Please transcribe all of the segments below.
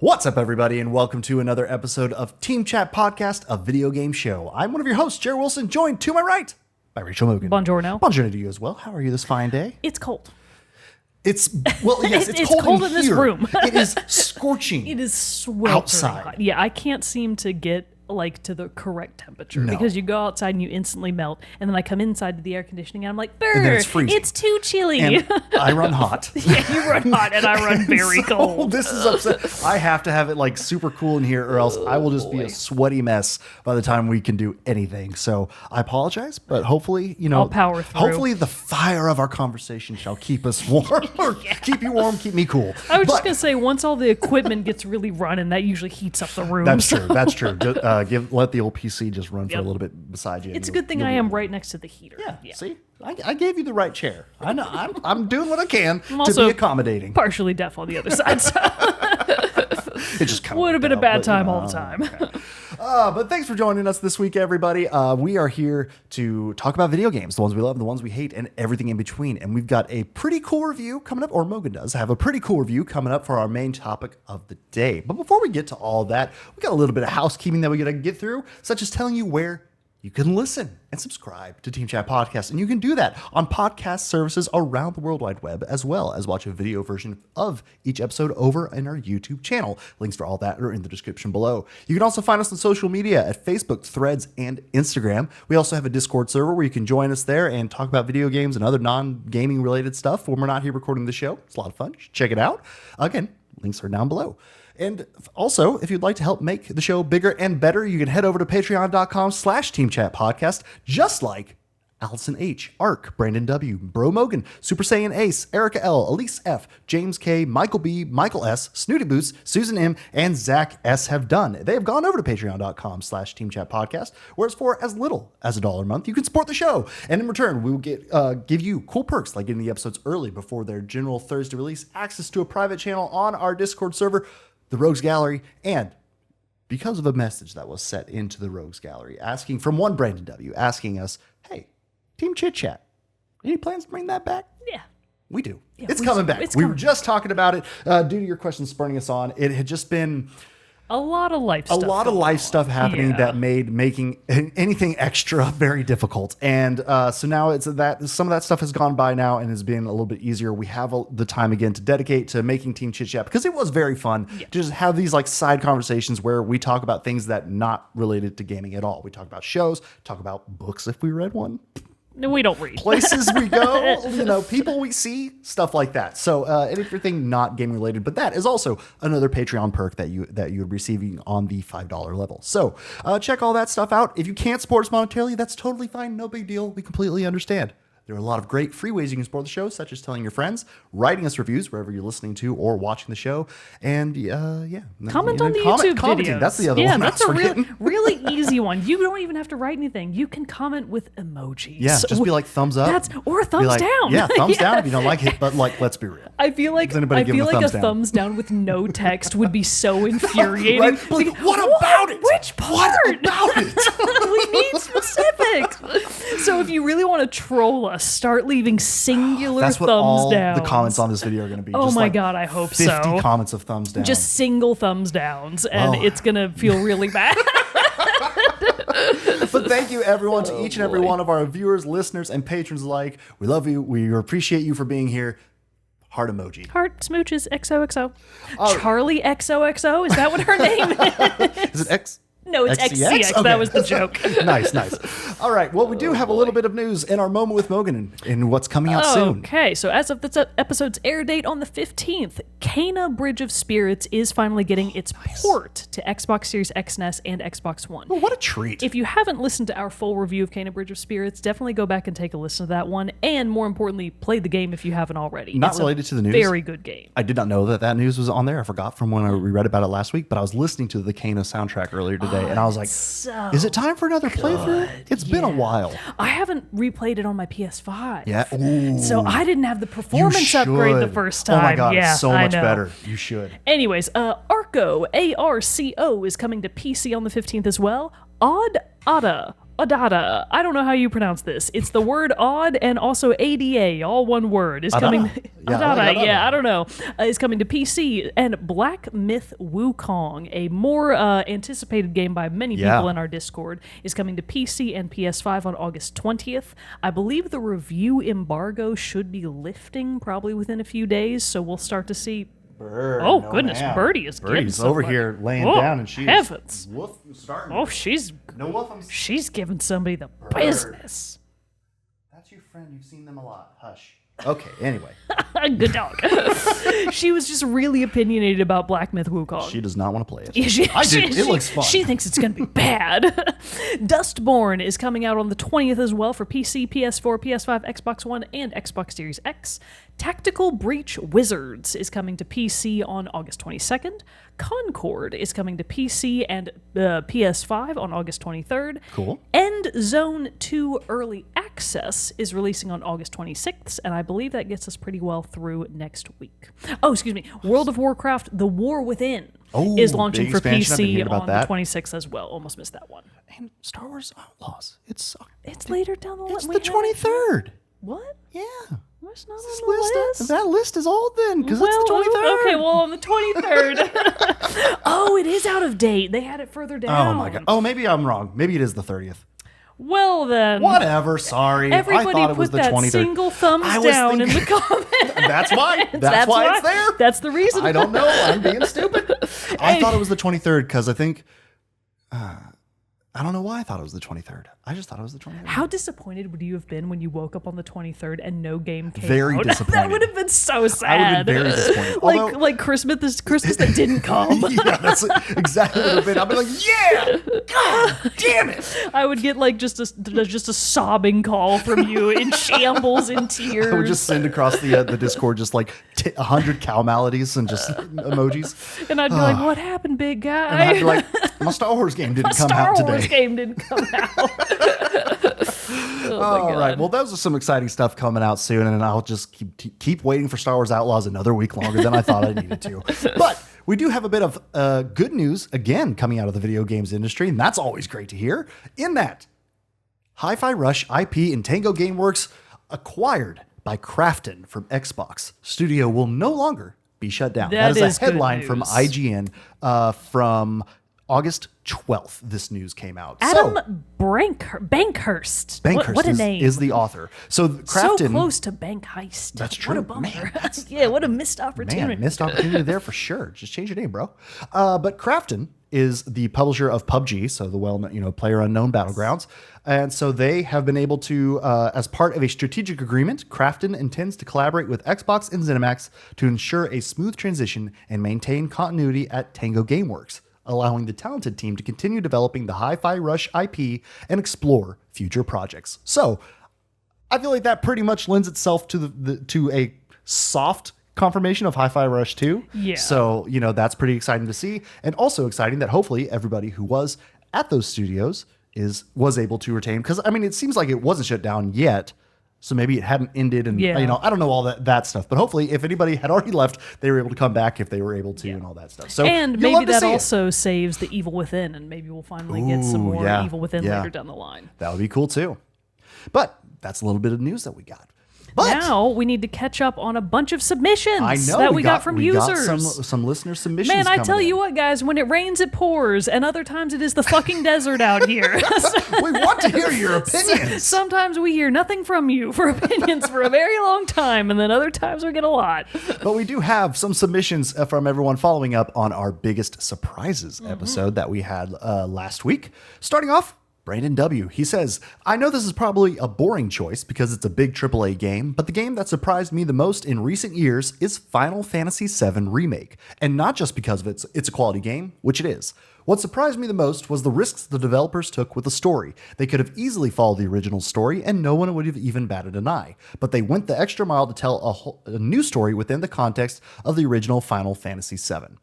What's up, everybody, and welcome to another episode of Team Chat Podcast, a video game show. I'm one of your hosts, Jerry Wilson, joined to my right by Rachel Mogan. Buongiorno. Buongiorno to you as well. How are you this fine day? It's cold. It's, well, yes, it's cold in this here. room. It is scorching. It is sweltering outside. hot. Yeah, I can't seem to get to the correct temperature because you go outside and you instantly melt, and then I come inside to the air conditioning and I'm like, and then it's freezing. It's too chilly. And I run hot. Yeah, you run hot and I run very cold. This is upset. I have to have it like super cool in here, or else I will just be a sweaty mess by the time we can do anything. So I apologize, but hopefully, I'll power through. Hopefully, the fire of our conversation shall keep us warm, or keep you warm, keep me cool. I was just gonna say, once all the equipment gets really running, that usually heats up the room. That's true. That's true. Let the old PC just run for a little bit beside you. It's a good thing I am right next to the heater. Yeah. See, I gave you the right chair. I know. I'm doing what I can to also be accommodating. Partially deaf on the other side, so It just kind of would have been a bad time all the time. Okay. But thanks for joining us this week, everybody. We are here to talk about video games, the ones we love, the ones we hate, and everything in between. And we've got a pretty cool review coming up, or Mogan does have a pretty cool review coming up for our main topic of the day. But before we get to all that, we got a little bit of housekeeping that we got to get through, such as telling you where you can listen and subscribe to Team Chat Podcast. And you can do that on podcast services around the World Wide Web, as well as watch a video version of each episode over in our YouTube channel. Links for all that are in the description below. You can also find us on social media at Facebook, Threads, and Instagram. We also have a Discord server where you can join us there and talk about video games and other non-gaming related stuff when we're not here recording the show. It's a lot of fun. Check it out. Again, links are down below. And also, if you'd like to help make the show bigger and better, you can head over to patreon.com/teamchatpodcast, just like Allison H., Ark, Brandon W., Bro Mogan, Super Saiyan Ace, Erica L., Elise F., James K., Michael B., Michael S., Snooty Boots, Susan M., and Zach S. have done. They have gone over to patreon.com/teamchatpodcast, where it's for as little as $1 a month. You can support the show. And in return, we will give you cool perks like getting the episodes early before their general Thursday release, access to a private channel on our Discord server, the Rogues Gallery, and because of a message that was set into the Rogues Gallery asking from one Brandon W. asking us, hey, Team Chit Chat, any plans to bring that back? Yeah. We do. Yeah, it's coming back. It's we coming. were just talking about it due to your questions spurring us on. It had just been A lot of life stuff happening that made making anything extra very difficult. And so now it's that some of that stuff has gone by now and has been a little bit easier. We have the time again to dedicate to making Team Chit Chat, because it was very fun to just have these like side conversations where we talk about things that not related to gaming at all. We talk about shows, talk about books if we read one. No, we don't read. Places we go, people we see, stuff like that. So anything not gaming related, but that is also another Patreon perk that you're receiving on the $5 level. So check all that stuff out. If you can't support us monetarily, that's totally fine. No big deal. We completely understand. There are a lot of great free ways you can support the show, such as telling your friends, writing us reviews wherever you're listening to or watching the show, and comment on the YouTube commenting. videos. That's the other one. That's a really easy one. You don't even have to write anything. You can comment with emojis. Yeah, just be like thumbs up. Or a thumbs down. Yeah, thumbs down if you don't like it. But let's be real. I feel like a thumbs down with no text would be so infuriating. Right? Like, what about it? Which part? What about it? We need specifics. So if you really want to troll us, start leaving singular That's what thumbs all down. the comments on this video are going to be. Oh just my like God, I hope 50 so. comments of thumbs down. Just single thumbs downs, and it's going to feel really bad. But thank you, everyone, to each and every one of our viewers, listeners, and patrons alike. We love you. We appreciate you for being here. Heart emoji. Heart smooches XOXO. Charlie XOXO? Is that what her name is? Is it X? No, it's XCX? XCX. Okay. That was the joke. Nice. All right. Well, we do have a little bit of news in our moment with Mogan in what's coming out soon. Okay, so as of this episode's air date on the 15th, Kena Bridge of Spirits is finally getting its port to Xbox Series X, NES, and Xbox One. Well, what a treat. If you haven't listened to our full review of Kena Bridge of Spirits, definitely go back and take a listen to that one, and more importantly, play the game if you haven't already. Not related to the news. Very good game. I did not know that news was on there. I forgot from when we read about it last week, but I was listening to the Kena soundtrack earlier today, and I was like, is it time for another playthrough? It's been a while. I haven't replayed it on my PS5. Yeah. Ooh. So I didn't have the performance upgrade the first time. Oh my God, yeah, it's so much better. You should. Anyways, Arco, ARCO, is coming to PC on the 15th as well. Odd Ada, Adada. I don't know how you pronounce this. It's the word odd and also ADA, all one word, is coming. Yeah, I like Adada. I don't know. Is coming to PC. And Black Myth Wukong, a more anticipated game by many people in our Discord, is coming to PC and PS5 on August 20th. I believe the review embargo should be lifting probably within a few days, so we'll start to see. Goodness, man. Birdie is getting Birdie's over somebody. here laying Oh, down, and she's heavens. starting. Oh, she's No woofums. she's giving somebody the business. That's your friend. You've seen them a lot. Hush. Okay. Anyway, Good dog. She was just really opinionated about Black Myth Wukong. she does not want to play it. Yeah, I do. It looks fun. She thinks it's going to be bad. Dustborn is coming out on the 20th as well for PC, PS4, PS5, Xbox One, and Xbox Series X. Tactical Breach Wizards is coming to PC on August 22nd. Concord is coming to PC and PS5 on August 23rd. Cool. End Zone 2 Early Access is releasing on August 26th, and I believe that gets us pretty well through next week. Oh, excuse me. World of Warcraft The War Within is launching big for expansion. I've been PC hearing about on that. the 26th as well. Almost missed that one. And Star Wars Outlaws. It's Later down the line. It's the 23rd. What? Yeah. What's not This on the list? That list is old then, because it's the 23rd. Okay, well, on the 23rd. Oh, it is out of date. They had it further down. Oh my god. Oh, maybe I'm wrong. Maybe it is the 30th. Well, then. Whatever. Sorry. Everybody I thought it was put the that 23rd. single thumbs down in the comments. That's why. That's why it's there. That's the reason. I don't know. I'm being stupid. I thought it was the 23rd because I think. I don't know why I thought it was the 23rd. I just thought it was the 23rd. How disappointed would you have been when you woke up on the 23rd and no game came Very out? disappointed. That would have been so sad. I would have been very disappointed. like Christmas that didn't come. Yeah, that's exactly what it would have been. I'd be like, yeah, God damn it. I would get like just a sobbing call from you in shambles and tears. I would just send across the Discord just like 100 cow maladies and just emojis. And I'd be like, what happened, big guy? And I'd be like, my Star Wars game didn't come out today. Star Wars game didn't come out. All right. Well, those are some exciting stuff coming out soon, and I'll just keep waiting for Star Wars Outlaws another week longer than I thought I needed to. But we do have a bit of good news again coming out of the video games industry, and that's always great to hear. In that, Hi-Fi Rush IP and Tango Gameworks acquired by Krafton from Xbox Studio will no longer be shut down. That is a headline from IGN from August 12th, this news came out. Adam Bankhurst. What a name. Is the author. So Krafton... So close to bank heist. That's true. What a bummer. Man, yeah, what a missed opportunity. Man, missed opportunity there for sure. Just change your name, bro. But Krafton is the publisher of PUBG, so the PlayerUnknown Battlegrounds. And so they have been able to, as part of a strategic agreement, Krafton intends to collaborate with Xbox and ZeniMax to ensure a smooth transition and maintain continuity at Tango Gameworks, allowing the talented team to continue developing the Hi-Fi Rush IP and explore future projects. So I feel like that pretty much lends itself to a soft confirmation of Hi-Fi Rush 2. Yeah. So, that's pretty exciting to see. And also exciting that hopefully everybody who was at those studios was able to retain. Because, it seems like it wasn't shut down yet. So maybe it hadn't ended, and I don't know all that stuff. But hopefully, if anybody had already left, they were able to come back if they were able to, and all that stuff. So and maybe that also saves the Evil Within, and maybe we'll finally get some more Evil Within later down the line. That would be cool too. But that's a little bit of news that we got. But now we need to catch up on a bunch of submissions that we got from users. Got some listener submissions. Man, I tell you what, guys, when it rains, it pours, and other times it is the fucking desert out here. We want to hear your opinions. Sometimes we hear nothing from you for opinions for a very long time, and then other times we get a lot. But we do have some submissions from everyone following up on our biggest surprises episode that we had last week. Starting off, Brandon W. He says, I know this is probably a boring choice because it's a big AAA game, but the game that surprised me the most in recent years is Final Fantasy VII Remake. And not just because of it's a quality game, which it is. What surprised me the most was the risks the developers took with the story. They could have easily followed the original story and no one would have even batted an eye. But they went the extra mile to tell a new story within the context of the original Final Fantasy VII.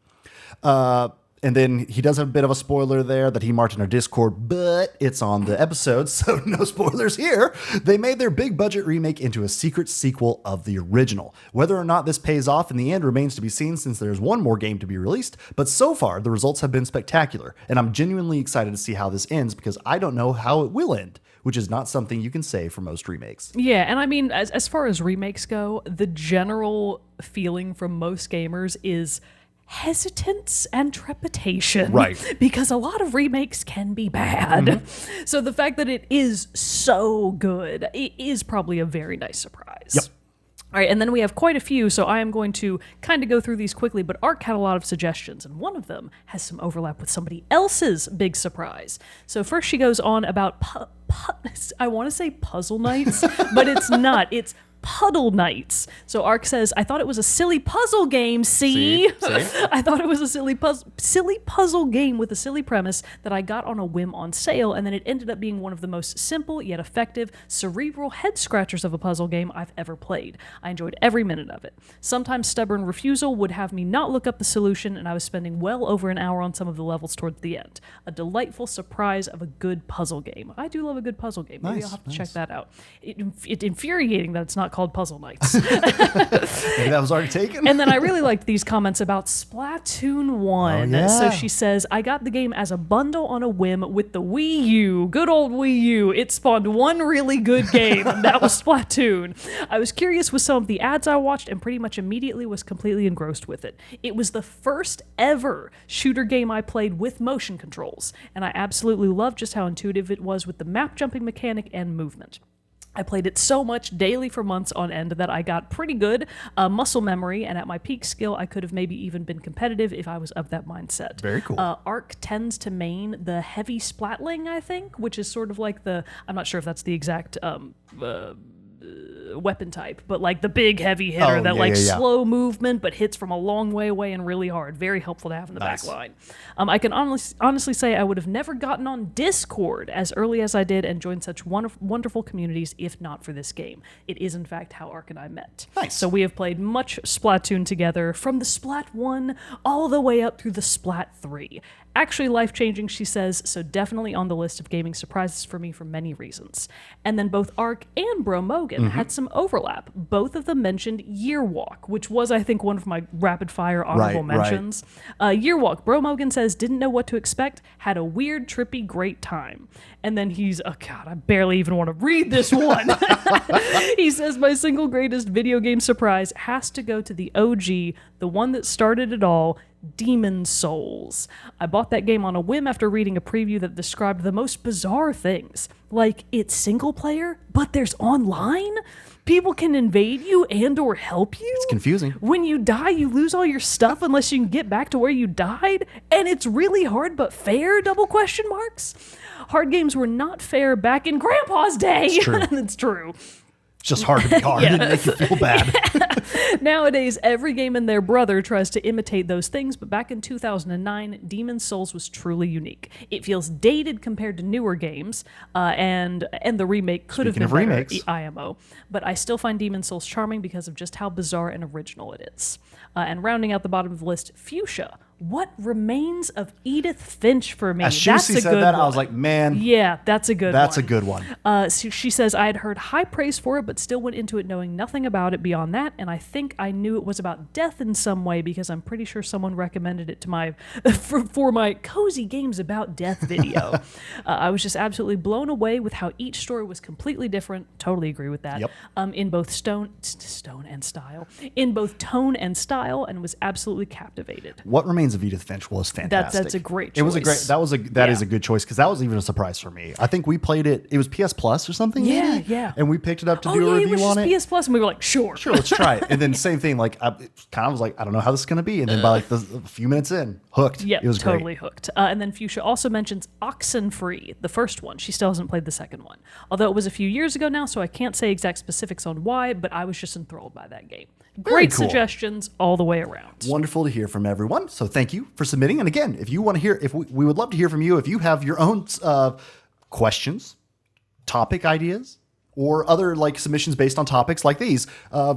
And then he does have a bit of a spoiler there that he marked in our Discord, but it's on the episode, so no spoilers here. They made their big budget remake into a secret sequel of the original. Whether or not this pays off in the end remains to be seen, since there's one more game to be released, but so far the results have been spectacular, and I'm genuinely excited to see how this ends because I don't know how it will end, which is not something you can say for most remakes. Yeah, and I mean, as far as remakes go, the general feeling from most gamers is hesitance and trepidation. Right. Because a lot of remakes can be bad. So the fact that it is so good, it is probably a very nice surprise. Yep. All right, and then we have quite a few, so I am going to kind of go through these quickly, but Ark had a lot of suggestions, and one of them has some overlap with somebody else's big surprise. So first she goes on about, I want to say Puzzle Nights, but it's not. It's Puddle Nights. So Ark says, I thought it was a silly puzzle game, see? I thought it was a silly puzzle game with a silly premise that I got on a whim on sale, and then it ended up being one of the most simple yet effective cerebral head scratchers of a puzzle game I've ever played. I enjoyed every minute of it. Sometimes stubborn refusal would have me not look up the solution, and I was spending well over an hour on some of the levels towards the end. A delightful surprise of a good puzzle game. I do love a good puzzle game. Maybe I'll have to check that out. It's infuriating that it's not called Puzzle Nights. Maybe that was already taken. And then I really liked these comments about Splatoon 1. Oh, yeah. So she says, I got the game as a bundle on a whim with the Wii U. Good old Wii U. It spawned one really good game, and that was Splatoon. I was curious with some of the ads I watched and pretty much immediately was completely engrossed with it. It was the first ever shooter game I played with motion controls, and I absolutely loved just how intuitive it was with the map jumping mechanic and movement. I played it so much daily for months on end that I got pretty good muscle memory, and at my peak skill, I could have maybe even been competitive if I was of that mindset. Very cool. Ark tends to main the heavy splatling, I think, which is sort of like I'm not sure if that's the exact weapon type, but like the big heavy hitter slow movement but hits from a long way away and really hard. Very helpful to have in the back line. I can honestly say I would have never gotten on Discord as early as I did and joined such wonderful communities if not for this game. It is in fact how Ark and I met. Nice. So we have played much Splatoon together, from the Splat 1 all the way up through the Splat 3. Actually life-changing, she says, so definitely on the list of gaming surprises for me for many reasons. And then both Ark and Bro Mogan had some overlap. Both of them mentioned Year Walk, which was, I think, one of my rapid-fire honorable mentions. Year Walk, Bro Mogan says, didn't know what to expect, had a weird, trippy, great time. And then he's, oh God, I barely even want to read this one. He says, my single greatest video game surprise has to go to the OG, the one that started it all, Demon's Souls. I bought that game on a whim after reading a preview that described the most bizarre things. Like, it's single player, but there's online? People can invade you and or help you? It's confusing. When you die, you lose all your stuff unless you can get back to where you died? And it's really hard but fair, ? Hard games were not fair back in Grandpa's day. It's true. It's true. It's just hard to be hard. It make you feel bad. Nowadays, every game and their brother tries to imitate those things, but back in 2009, Demon's Souls was truly unique. It feels dated compared to newer games, and the remake could have been better, IMO. But I still find Demon's Souls charming because of just how bizarre and original it is. And rounding out the bottom of the list, Fuchsia. What remains of Edith Finch for me? As soon as she said that, I was like, man. Yeah, that's a good one. That's a good one. So she says, I had heard high praise for it, but still went into it knowing nothing about it beyond that, and I think I knew it was about death in some way because I'm pretty sure someone recommended it to my for my cozy games about death video. I was just absolutely blown away with how each story was completely different. Totally agree with that. Yep. In both tone and style, and was absolutely captivated. What Remains of Edith Finch was fantastic. That's a great choice. It was a great. That is a good choice because that was even a surprise for me. I think we played it. It was PS Plus or something. Yeah, maybe? yeah. And we picked it up to do a review on it. PS Plus, and we were like, sure, let's try it. And then same thing. Like I kind of was like, I don't know how this is gonna be. And then by like a few minutes in, hooked. Yeah, it was totally great. hooked. And then Fuchsia also mentions Oxenfree, the first one. She still hasn't played the second one, although it was a few years ago now, so I can't say exact specifics on why. But I was just enthralled by that game. Great cool. Suggestions all the way around. Wonderful to hear from everyone. So thank you for submitting. And again, if you want to hear, we would love to hear from you. If you have your own questions, topic ideas, or other like submissions based on topics like these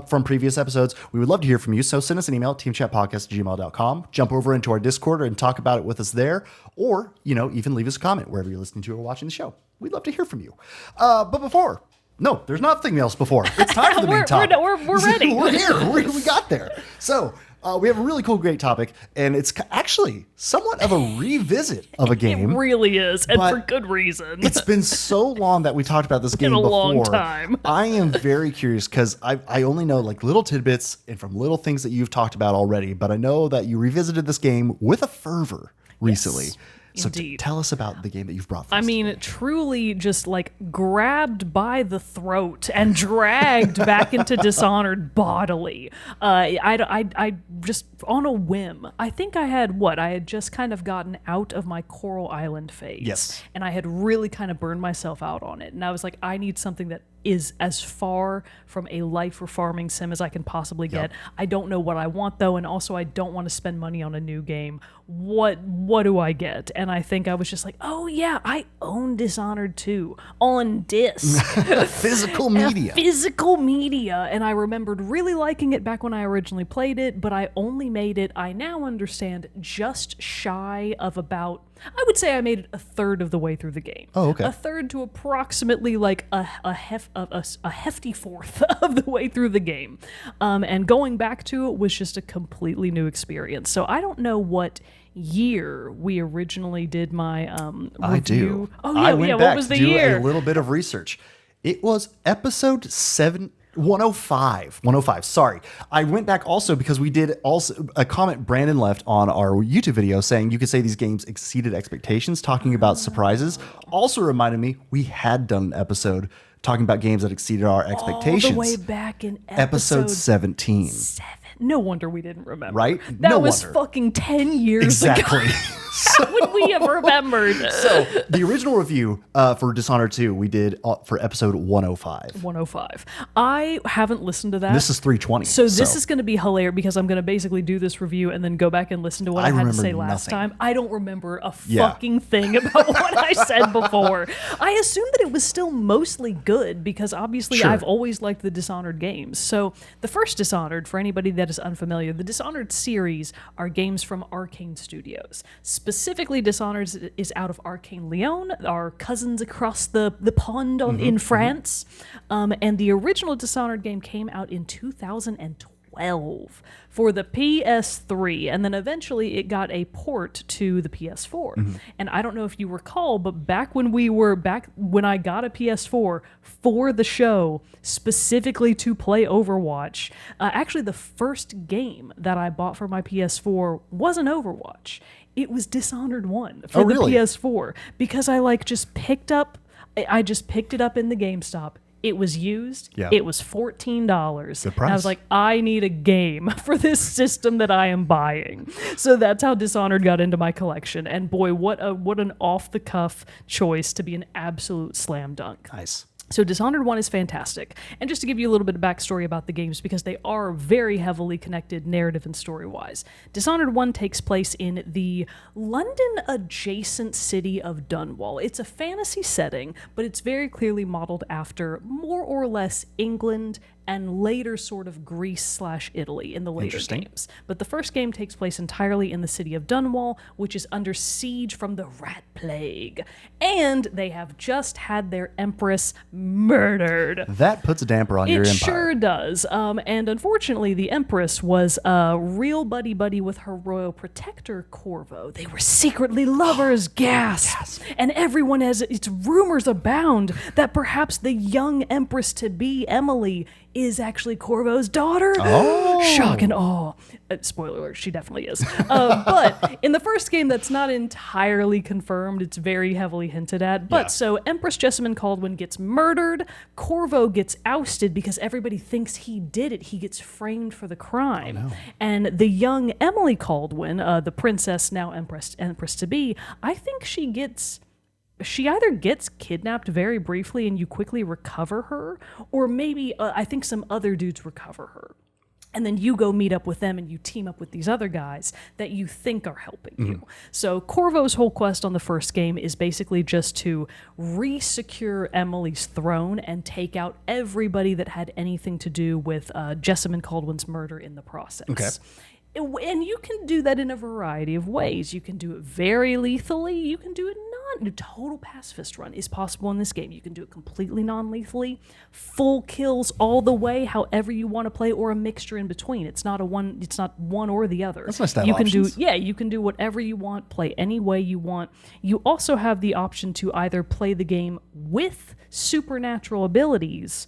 from previous episodes, we would love to hear from you. So send us an email, teamchatpodcast@gmail.com. Jump over into our Discord and talk about it with us there, or even leave us a comment wherever you're listening to or watching the show. We'd love to hear from you. But before. No, there's nothing else before. It's time for the main topic. We're ready. We're here. We got there. So we have a really cool, great topic, and it's actually somewhat of a revisit of a game. It really is, and for good reason. It's been so long that we talked about this game been a before. long time. I am very curious because I only know like little tidbits and from little things that you've talked about already, but I know that you revisited this game with a fervor recently. Yes. So tell us about the game that you've brought for us. I mean, truly just like grabbed by the throat and dragged back into Dishonored bodily. I just on a whim. I think I had just kind of gotten out of my Coral Island phase. Yes. And I had really kind of burned myself out on it. And I was like, I need something that is as far from a life or farming sim as I can possibly get. I don't know what I want though, and also I don't want to spend money on a new game. What do I get? And I think I was just like, oh yeah, I own Dishonored 2 on disc. Physical media. Physical media. And I remembered really liking it back when I originally played it, but I only made it, I now understand, just shy of about, I would say I made it a third of the way through the game. Oh, okay. A third to approximately like a hefty fourth of the way through the game. And going back to it was just a completely new experience. So I don't know what year we originally did my review. I do. Oh, yeah, I went back what was the to do year? a little bit of research. It was episode 105. Sorry. I went back also because we did also a comment Brandon left on our YouTube video saying you could say these games exceeded expectations, talking about surprises. Also reminded me we had done an episode talking about games that exceeded our expectations. All the way back in episode 17. 7. No wonder we didn't remember. Right? That No was wonder. fucking 10 years Exactly. ago. How would we have remembered? So the original review for Dishonored 2 we did for episode 105. 105. I haven't listened to that. This is 320. So this is going to be hilarious because I'm going to basically do this review and then go back and listen to what I had to remember say last nothing. time. I don't remember a Yeah. fucking thing about what I said before. I assumed that it was still mostly good because obviously Sure. I've always liked the Dishonored games. So the first Dishonored, for anybody that is unfamiliar, the Dishonored series are games from Arkane Studios. Specifically, Dishonored is out of Arkane Lyon, our cousins across the pond in France. And the original Dishonored game came out in 2012 for the PS3, and then eventually it got a port to the PS4. And I don't know if you recall, but back when I got a PS4 for the show, specifically to play Overwatch, actually the first game that I bought for my PS4 wasn't Overwatch. It was Dishonored 1 for the PS4 because I just picked it up in the GameStop. It was used. Yeah. It was $14. Good price. And I was like, I need a game for this system that I am buying. So that's how Dishonored got into my collection. And boy, what an off-the-cuff choice to be an absolute slam dunk. Nice. So Dishonored 1 is fantastic. And just to give you a little bit of backstory about the games, because they are very heavily connected narrative and story-wise. Dishonored 1 takes place in the London-adjacent city of Dunwall. It's a fantasy setting, but it's very clearly modeled after more or less England and later sort of Greece/Italy in the later games. But the first game takes place entirely in the city of Dunwall, which is under siege from the rat plague. And they have just had their empress murdered. That puts a damper on your It empire. sure does. And unfortunately, the Empress was real buddy-buddy with her royal protector, Corvo. They were secretly lovers, gasp! And everyone it's rumors abound that perhaps the young Empress-to-be, Emily, is actually Corvo's daughter. Oh. Shock and awe. Spoiler alert, she definitely is. But in the first game, that's not entirely confirmed. It's very heavily hinted at. But so Empress Jessamine Caldwin gets murdered. Corvo gets ousted because everybody thinks he did it. He gets framed for the crime. Oh, no. And the young Emily Caldwin, the princess, now Empress-to-be, I think she either gets kidnapped very briefly and you quickly recover her, or maybe I think some other dudes recover her. And then you go meet up with them and you team up with these other guys that you think are helping you. So Corvo's whole quest on the first game is basically just to re-secure Emily's throne and take out everybody that had anything to do with Jessamine Caldwin's murder in the process. Okay. And you can do that in a variety of ways. You can do it very lethally. You can do it total pacifist run is possible in this game. You can do it completely non-lethally, full kills all the way, however you want to play, or a mixture in between. It's not one or the other. That's nice to have you can options. you can do whatever you want, play any way you want. You also have the option to either play the game with supernatural abilities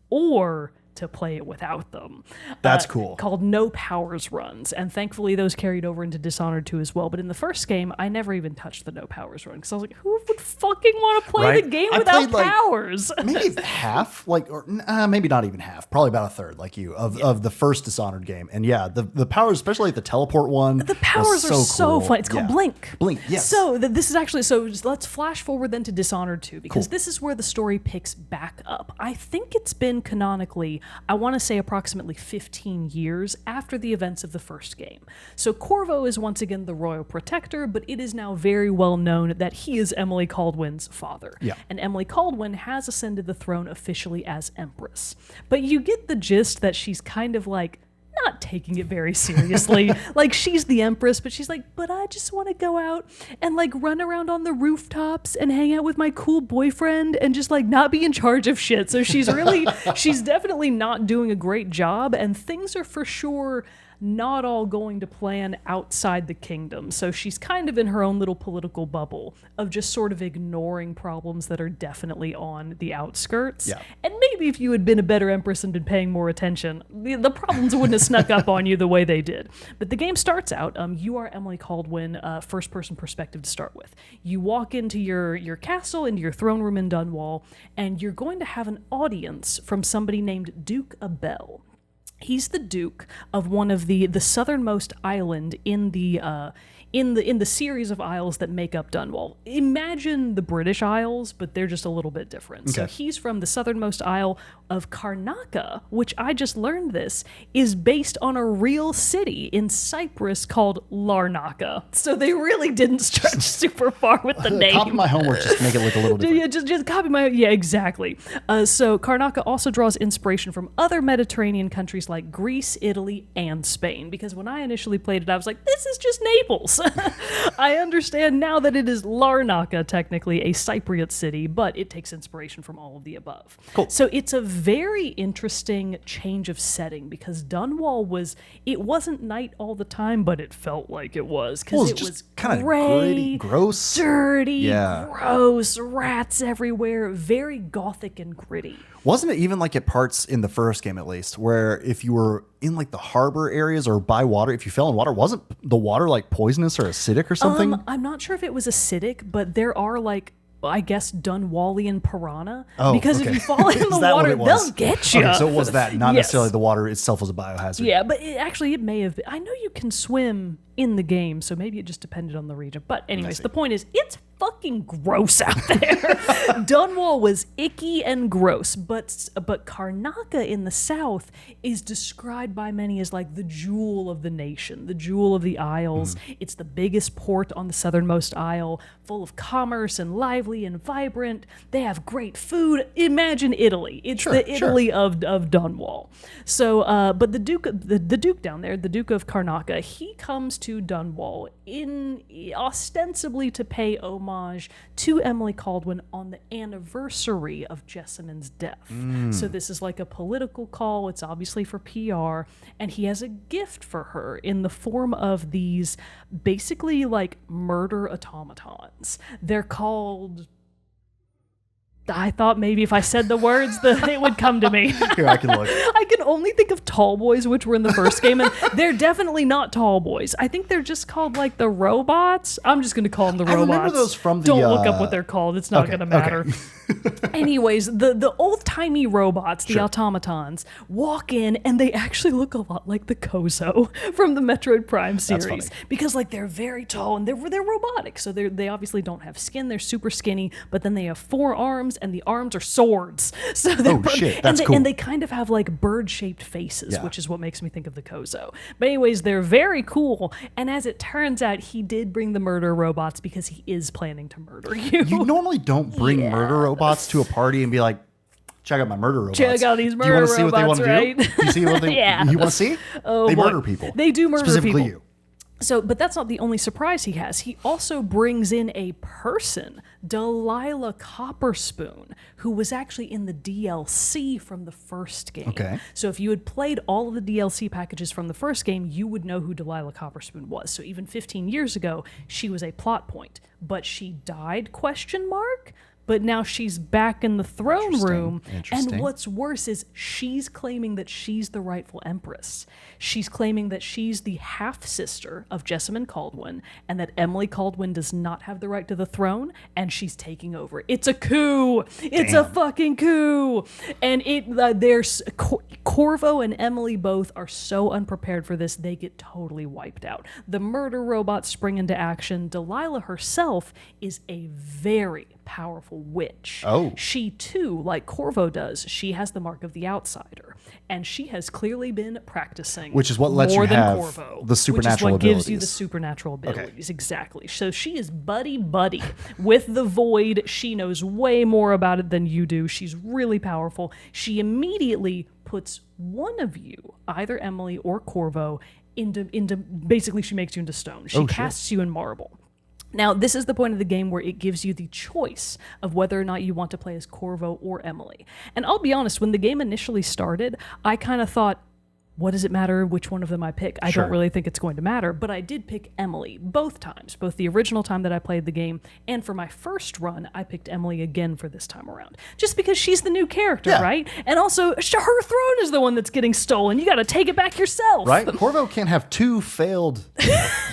or to play it without them. That's cool. Called no powers runs, and thankfully those carried over into Dishonored 2 as well. But in the first game, I never even touched the no powers run because I was like, who would fucking want to play the game without powers? Maybe half, or maybe not even half, probably about a third, like you, of the first Dishonored game. And yeah, the powers, especially the teleport one, the powers are so fun. It's called Blink. Blink, yes. So this is actually, let's flash forward then to Dishonored 2 because this is where the story picks back up. I think it's been canonically, I want to say approximately 15 years after the events of the first game. So Corvo is once again the royal protector, but it is now very well known that he is Emily Caldwin's father. Yeah. And Emily Caldwin has ascended the throne officially as Empress. But you get the gist that she's kind of like not taking it very seriously. Like she's the Empress, but she's like, but I just want to go out and like run around on the rooftops and hang out with my cool boyfriend and just like not be in charge of shit. So she's definitely not doing a great job, and things are for sure not all going to plan outside the kingdom. So she's kind of in her own little political bubble of just sort of ignoring problems that are definitely on the outskirts. Yeah. And maybe if you had been a better Empress and been paying more attention, the problems wouldn't have snuck up on you the way they did. But the game starts out, you are Emily Caldwin, first-person perspective to start with. You walk into your castle, into your throne room in Dunwall, and you're going to have an audience from somebody named Duke Abel. He's the Duke of one of the southernmost island in the series of isles that make up Dunwall. Imagine the British Isles, but they're just a little bit different. Okay. So he's from the southernmost isle of Karnaca, which I just learned this is based on a real city in Cyprus called Larnaca. So they really didn't stretch super far with the name. Copy my homework just to make it look a little different. Yeah, just copy my... Yeah, exactly. So Karnaca also draws inspiration from other Mediterranean countries like Greece, Italy, and Spain. Because when I initially played it, I was like, this is just Naples. I understand now that it is Larnaca, technically a Cypriot city, but it takes inspiration from all of the above. Cool. So it's a very interesting change of setting because Dunwall wasn't night all the time, but it felt like it was because it was kind of gray, gritty, gross, dirty, gross, rats everywhere, very gothic and gritty. Wasn't it even like at parts in the first game, at least, where if you were in like the harbor areas or by water, if you fell in water, wasn't the water like poisonous or acidic or something? I'm not sure if it was acidic, but there are like, I guess, Dunwallian piranha. Oh, because okay. if you fall in the water, they'll get you. Okay, so it was that, not Yes. necessarily the water itself was a biohazard. Yeah, but it may have been. I know you can swim in the game, so maybe it just depended on the region. But anyways, the point is, it's fucking gross out there. Dunwall was icky and gross, but Karnaca in the south is described by many as like the jewel of the nation, the jewel of the Isles. It's the biggest port on the southernmost isle, full of commerce and lively and vibrant. They have great food. Imagine Italy. It's the Italy of Dunwall. So, but the Duke down there, the Duke of Karnaca, he comes to Dunwall ostensibly to pay homage to Emily Caldwin on the anniversary of Jessamine's death. So this is like a political call. It's obviously for PR, and he has a gift for her in the form of these basically like murder automatons. They're called... I thought maybe if I said the words, it would come to me. Here, I can look. I can only think of tall boys, which were in the first game, and they're definitely not tall boys. I think they're just called like the robots. I'm just going to call them the robots. I remember those from the... Don't look up what they're called. It's not going to matter. Anyways, the old-timey robots, the automatons, walk in, and they actually look a lot like the Kozo from the Metroid Prime series. Because like they're very tall, and they're robotic, so they obviously don't have skin. They're super skinny, but then they have 4 arms, and the arms are swords. So That's cool. And they kind of have like bird heart-shaped faces, which is what makes me think of the Kozo. But anyways, they're very cool. And as it turns out, he did bring the murder robots because he is planning to murder you. You normally don't bring murder robots to a party and be like, check out my murder robots. Check out these murder robots, do you want to see what they want to right? do? Do you see what they you want to see? Oh, they boy. murder people. They do murder Specifically people. you. So, but that's not the only surprise he has. He also brings in a person, Delilah Copperspoon, who was actually in the DLC from the first game. Okay. So if you had played all of the DLC packages from the first game, you would know who Delilah Copperspoon was. So even 15 years ago, she was a plot point. But she died, ? But now she's back in the throne room. And what's worse is she's claiming that she's the rightful empress. She's claiming that she's the half-sister of Jessamine Caldwin and that Emily Caldwin does not have the right to the throne and she's taking over. It's a coup. It's a fucking coup. And there's Corvo and Emily both are so unprepared for this, they get totally wiped out. The murder robots spring into action. Delilah herself is a very powerful witch. Oh. She too, like Corvo does, she has the mark of the outsider. And she has clearly been practicing which is what lets you more than have Corvo, the supernatural which is what gives abilities. you the supernatural abilities. Exactly. So she is buddy-buddy with the Void. She knows way more about it than you do. She's really powerful. She immediately puts one of you, either Emily or Corvo, into basically she makes you into stone. She casts you in marble. Now, this is the point of the game where it gives you the choice of whether or not you want to play as Corvo or Emily. And I'll be honest, when the game initially started, I kind of thought, what does it matter which one of them I pick? I don't really think it's going to matter, but I did pick Emily both times, both the original time that I played the game, and for my first run, I picked Emily again for this time around. Just because she's the new character, right? And also, her throne is the one that's getting stolen. You got to take it back yourself. Right? Corvo can't have two failed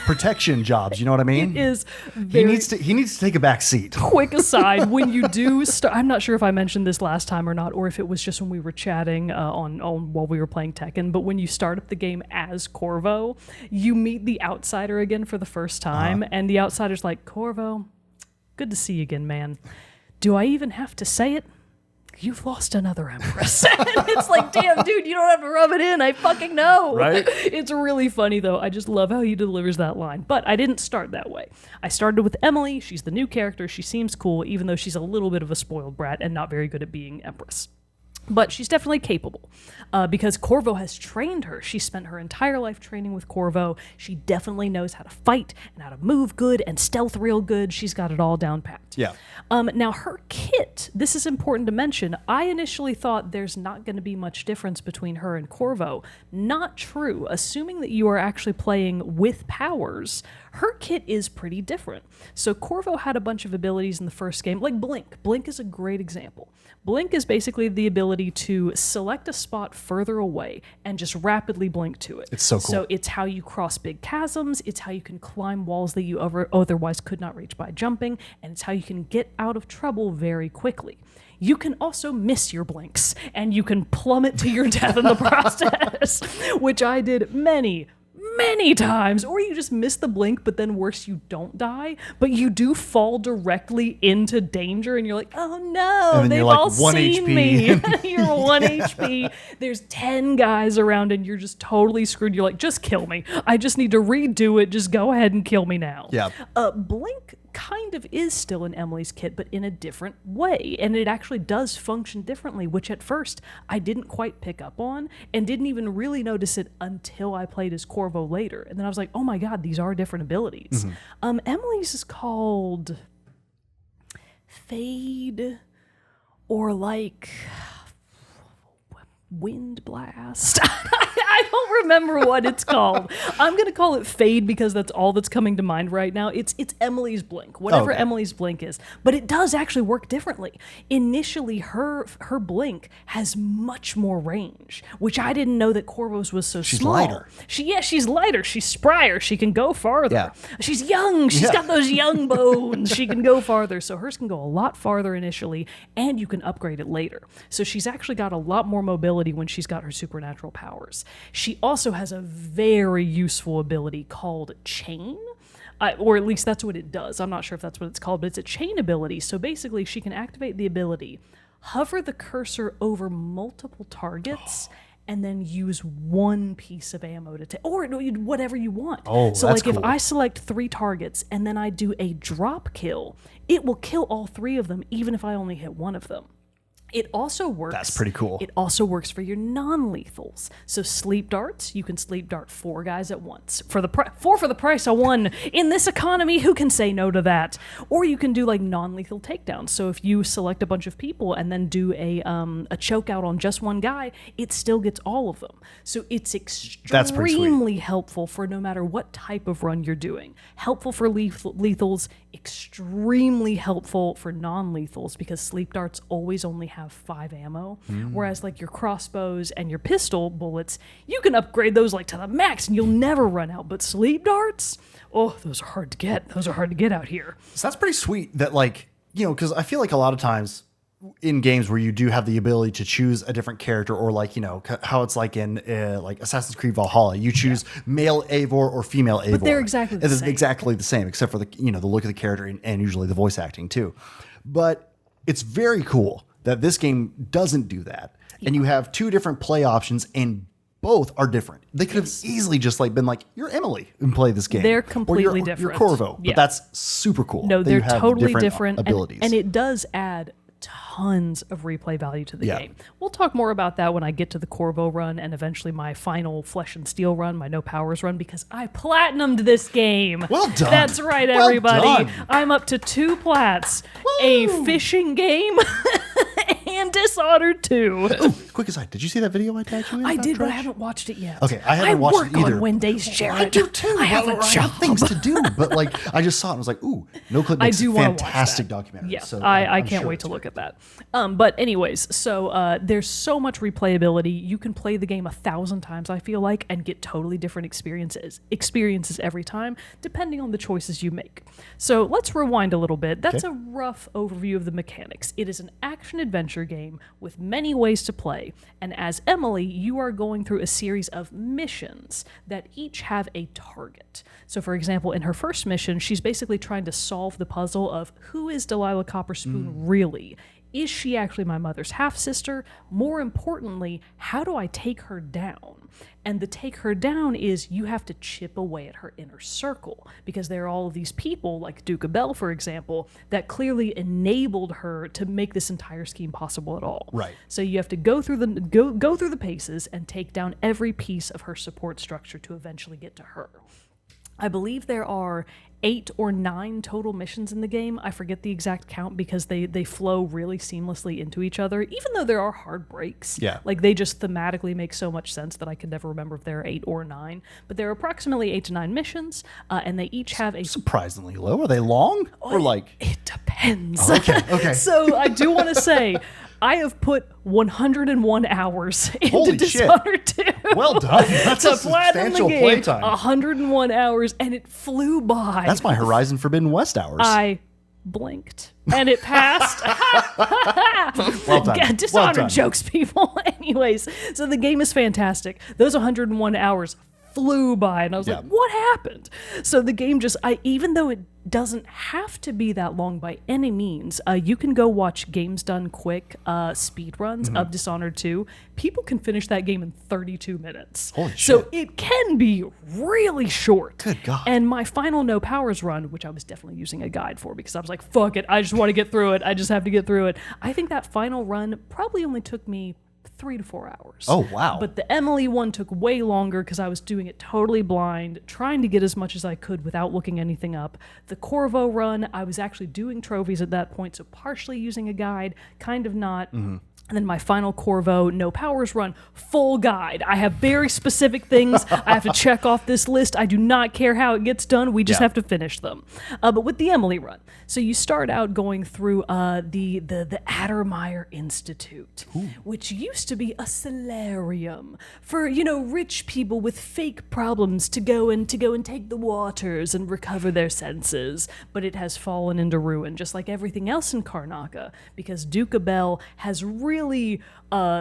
protection jobs, you know what I mean? It is very... He needs to take a back seat. Quick aside, when you do start, I'm not sure if I mentioned this last time or not, or if it was just when we were chatting on while we were playing Tekken, but when you start up the game as Corvo, you meet the outsider again for the first time, and the outsider's like, Corvo, good to see you again, man. Do I even have to say it? You've lost another empress. And it's like, damn, dude, you don't have to rub it in. I fucking know. Right? It's really funny, though. I just love how he delivers that line. But I didn't start that way. I started with Emily. She's the new character. She seems cool, even though she's a little bit of a spoiled brat and not very good at being empress. But she's definitely capable because Corvo has trained her. She spent her entire life training with Corvo. She definitely knows how to fight and how to move good and stealth real good. She's got it all down pat. Yeah. Now, her kit, this is important to mention. I initially thought there's not going to be much difference between her and Corvo. Not true. Assuming that you are actually playing with powers, her kit is pretty different. So Corvo had a bunch of abilities in the first game, like Blink. Blink is a great example. Blink is basically the ability to select a spot further away and just rapidly blink to it. It's so cool. So it's how you cross big chasms, it's how you can climb walls that you otherwise could not reach by jumping, and it's how you can get out of trouble very quickly. You can also miss your blinks, and you can plummet to your death in the process, which I did many times, or you just miss the blink, but then worse, you don't die, but you do fall directly into danger, and you're like, oh no, they've all seen me. You're 1 HP. There's 10 guys around, and you're just totally screwed. You're like, just kill me. I just need to redo it. Just go ahead and kill me now. Yeah. Blink kind of is still in Emily's kit, but in a different way. And it actually does function differently, which at first I didn't quite pick up on and didn't even really notice it until I played as Corvo later. And then I was like, oh my God, these are different abilities. Emily's is called Fade or like Wind Blast. I don't remember what it's called. I'm going to call it Fade because that's all that's coming to mind right now. It's Emily's Blink, whatever Emily's Blink is. But it does actually work differently. Initially, her Blink has much more range, which I didn't know that Corvo's was so She's small. lighter. She's lighter. She's sprier. She can go farther. Yeah. She's young. She's got those young bones. She can go farther. So hers can go a lot farther initially, and you can upgrade it later. So she's actually got a lot more mobility when she's got her supernatural powers. She also has a very useful ability called Chain, or at least that's what it does. I'm not sure if that's what it's called, but it's a chain ability. So basically, she can activate the ability, hover the cursor over multiple targets, and then use one piece of ammo to take, or whatever you want. Oh, so that's like if cool. I select 3 targets and then I do a drop kill, it will kill all 3 of them, even if I only hit one of them. It also works. That's pretty cool. It also works for your non-lethals. So sleep darts, you can sleep dart 4 guys at once. For the 4 for the price of 1. In this economy, who can say no to that? Or you can do like non-lethal takedowns. So if you select a bunch of people and then do a choke out on just one guy, it still gets all of them. So it's extremely helpful for no matter what type of run you're doing. Helpful for lethals, extremely helpful for non-lethals, because sleep darts always only have 5 ammo, whereas like your crossbows and your pistol bullets, you can upgrade those like to the max and you'll never run out. But sleep darts, oh, those are hard to get. Those are hard to get out here. So that's pretty sweet that, like, you know, because I feel like a lot of times in games where you do have the ability to choose a different character, or like, you know, how it's like in like Assassin's Creed Valhalla, you choose male Eivor or female Eivor. But they're exactly the same. Exactly the same, except for the, you know, the look of the character and usually the voice acting too. But it's very cool that this game doesn't do that. Yeah. And you have 2 different play options and both are different. They could have easily just like been like, you're Emily and play this game. They're completely different. You're Corvo, but that's super cool. No, they're totally different abilities. And it does add tons of replay value to the game. We'll talk more about that when I get to the Corvo run and eventually my final Flesh and Steel run, my No Powers run, because I platinumed this game. Well done. That's right, well everybody. Done. I'm up to 2 plats. Woo. A fishing game and Dishonored 2. Ooh, quick aside, did you see that video I tagged you in? I did, trash? but I haven't watched it yet. Okay, I haven't watched it either. I work on Wednesdays, Jared. I do too. I have a I job. have things to do, but like I just saw it and was like, ooh, No Clip makes a fantastic documentary. Yeah, so I can't wait to look at that. But anyways, so there's so much replayability. You can play the game 1,000 times, I feel like, and get totally different experiences every time, depending on the choices you make. So let's rewind a little bit. That's a rough overview of the mechanics. It is an action-adventure game with many ways to play, and as Emily, you are going through a series of missions that each have a target. So for example, in her first mission, she's basically trying to solve the puzzle of who is Delilah Copperspoon really? Is she actually my mother's half-sister? More importantly, how do I take her down? And the take her down is you have to chip away at her inner circle, because there are all of these people, like Duke Bell, for example, that clearly enabled her to make this entire scheme possible at all. Right. So you have to go through the paces and take down every piece of her support structure to eventually get to her. I believe there are 8 or 9 total missions in the game. I forget the exact count because they flow really seamlessly into each other, even though there are hard breaks. Yeah. Like they just thematically make so much sense that I can never remember if there are 8 or 9. But there are approximately 8 to 9 missions, and they each have a... Surprisingly low. Are they long? Or like... It depends. Oh, okay. So I do want to say... I have put 101 hours into Dishonored 2. Well done. That's a substantial playtime. 101 hours, and it flew by. That's my Horizon Forbidden West hours. I blinked, and it passed. Well done. Dishonored jokes, people. Anyways, so the game is fantastic. Those 101 hours flew by, and I was like, what happened? So the game just, even though it doesn't have to be that long by any means, you can go watch Games Done Quick speed runs of Dishonored 2. People can finish that game in 32 minutes. Holy shit. So it can be really short. Good God. And my final No Powers run, which I was definitely using a guide for because I was like, fuck it, I just want to get through it. I just have to get through it. I think that final run probably only took me 3 to 4 hours. Oh, wow. But the Emily one took way longer because I was doing it totally blind, trying to get as much as I could without looking anything up. The Corvo run, I was actually doing trophies at that point, so partially using a guide, kind of not. And then my final Corvo No Powers run, full guide. I have very specific things I have to check off this list. I do not care how it gets done. We just have to finish them. But with the Emily run, so you start out going through the Addermeyer Institute, which used to be a solarium for, rich people with fake problems to go and take the waters and recover their senses. But it has fallen into ruin, just like everything else in Karnaca, because Duke Bell has really really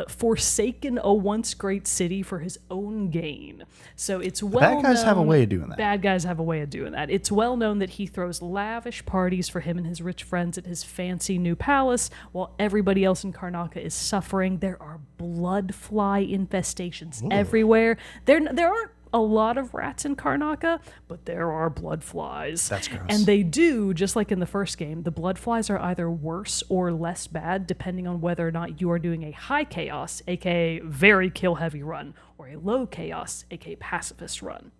forsaken a once great city for his own gain. So it's well known. Bad guys have a way of doing that. Bad guys have a way of doing that. It's well known that he throws lavish parties for him and his rich friends at his fancy new palace, while everybody else in Karnaca is suffering. There are blood fly infestations everywhere. There aren't a lot of rats in Karnaca, but there are blood flies. That's gross. And they do, just like in the first game, the blood flies are either worse or less bad depending on whether or not you are doing a high chaos, aka very kill heavy run, or a low chaos, aka pacifist run.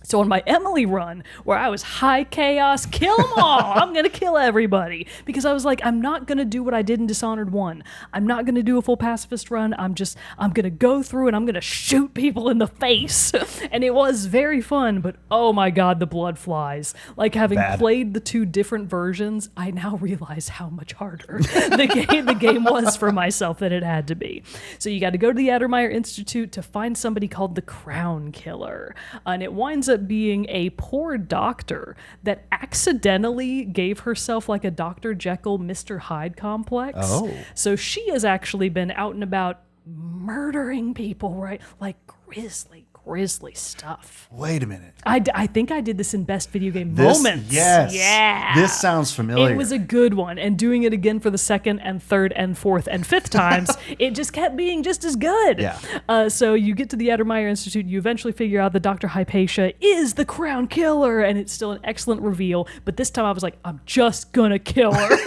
So on my Emily run, where I was high chaos, kill them all, I'm going to kill everybody. Because I was like, I'm not going to do what I did in Dishonored 1. I'm not going to do a full pacifist run. I'm going to go through and I'm going to shoot people in the face. And it was very fun, but oh my God, the blood flies. Like, having played the two different versions, I now realize how much harder the game was for myself than it had to be. So you got to go to the Addermeyer Institute to find somebody called the Crown Killer. And it winds up being a poor doctor that accidentally gave herself like a Dr. Jekyll, Mr. Hyde complex. Oh. So she has actually been out and about murdering people, right? Like grisly stuff. Wait a minute. I think I did this in Best Video Game Moments. Yes. Yeah. This sounds familiar. It was a good one. And doing it again for the second and third and fourth and fifth times, it just kept being just as good. Yeah. So you get to the Addermeyer Institute, you eventually figure out that Dr. Hypatia is the Crown Killer, and it's still an excellent reveal. But this time I was like, I'm just gonna kill her.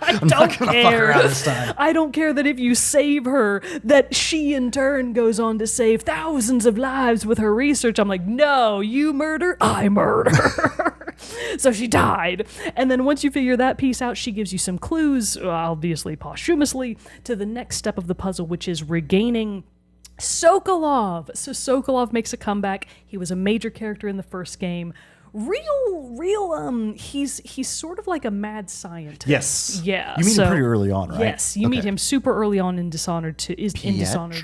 I'm not gonna fuck her out this time. I don't care that if you save her, that she in turn goes on to save thousands of lives with her research. I'm like, no, you murder, I murder. So she died. And then once you figure that piece out, she gives you some clues, obviously posthumously, to the next step of the puzzle, which is regaining Sokolov. So Sokolov makes a comeback. He was a major character in the first game. He's sort of like a mad scientist. Yes. Yeah. You meet him pretty early on, right? Yes, you meet him super early on in Dishonored. In Dishonored.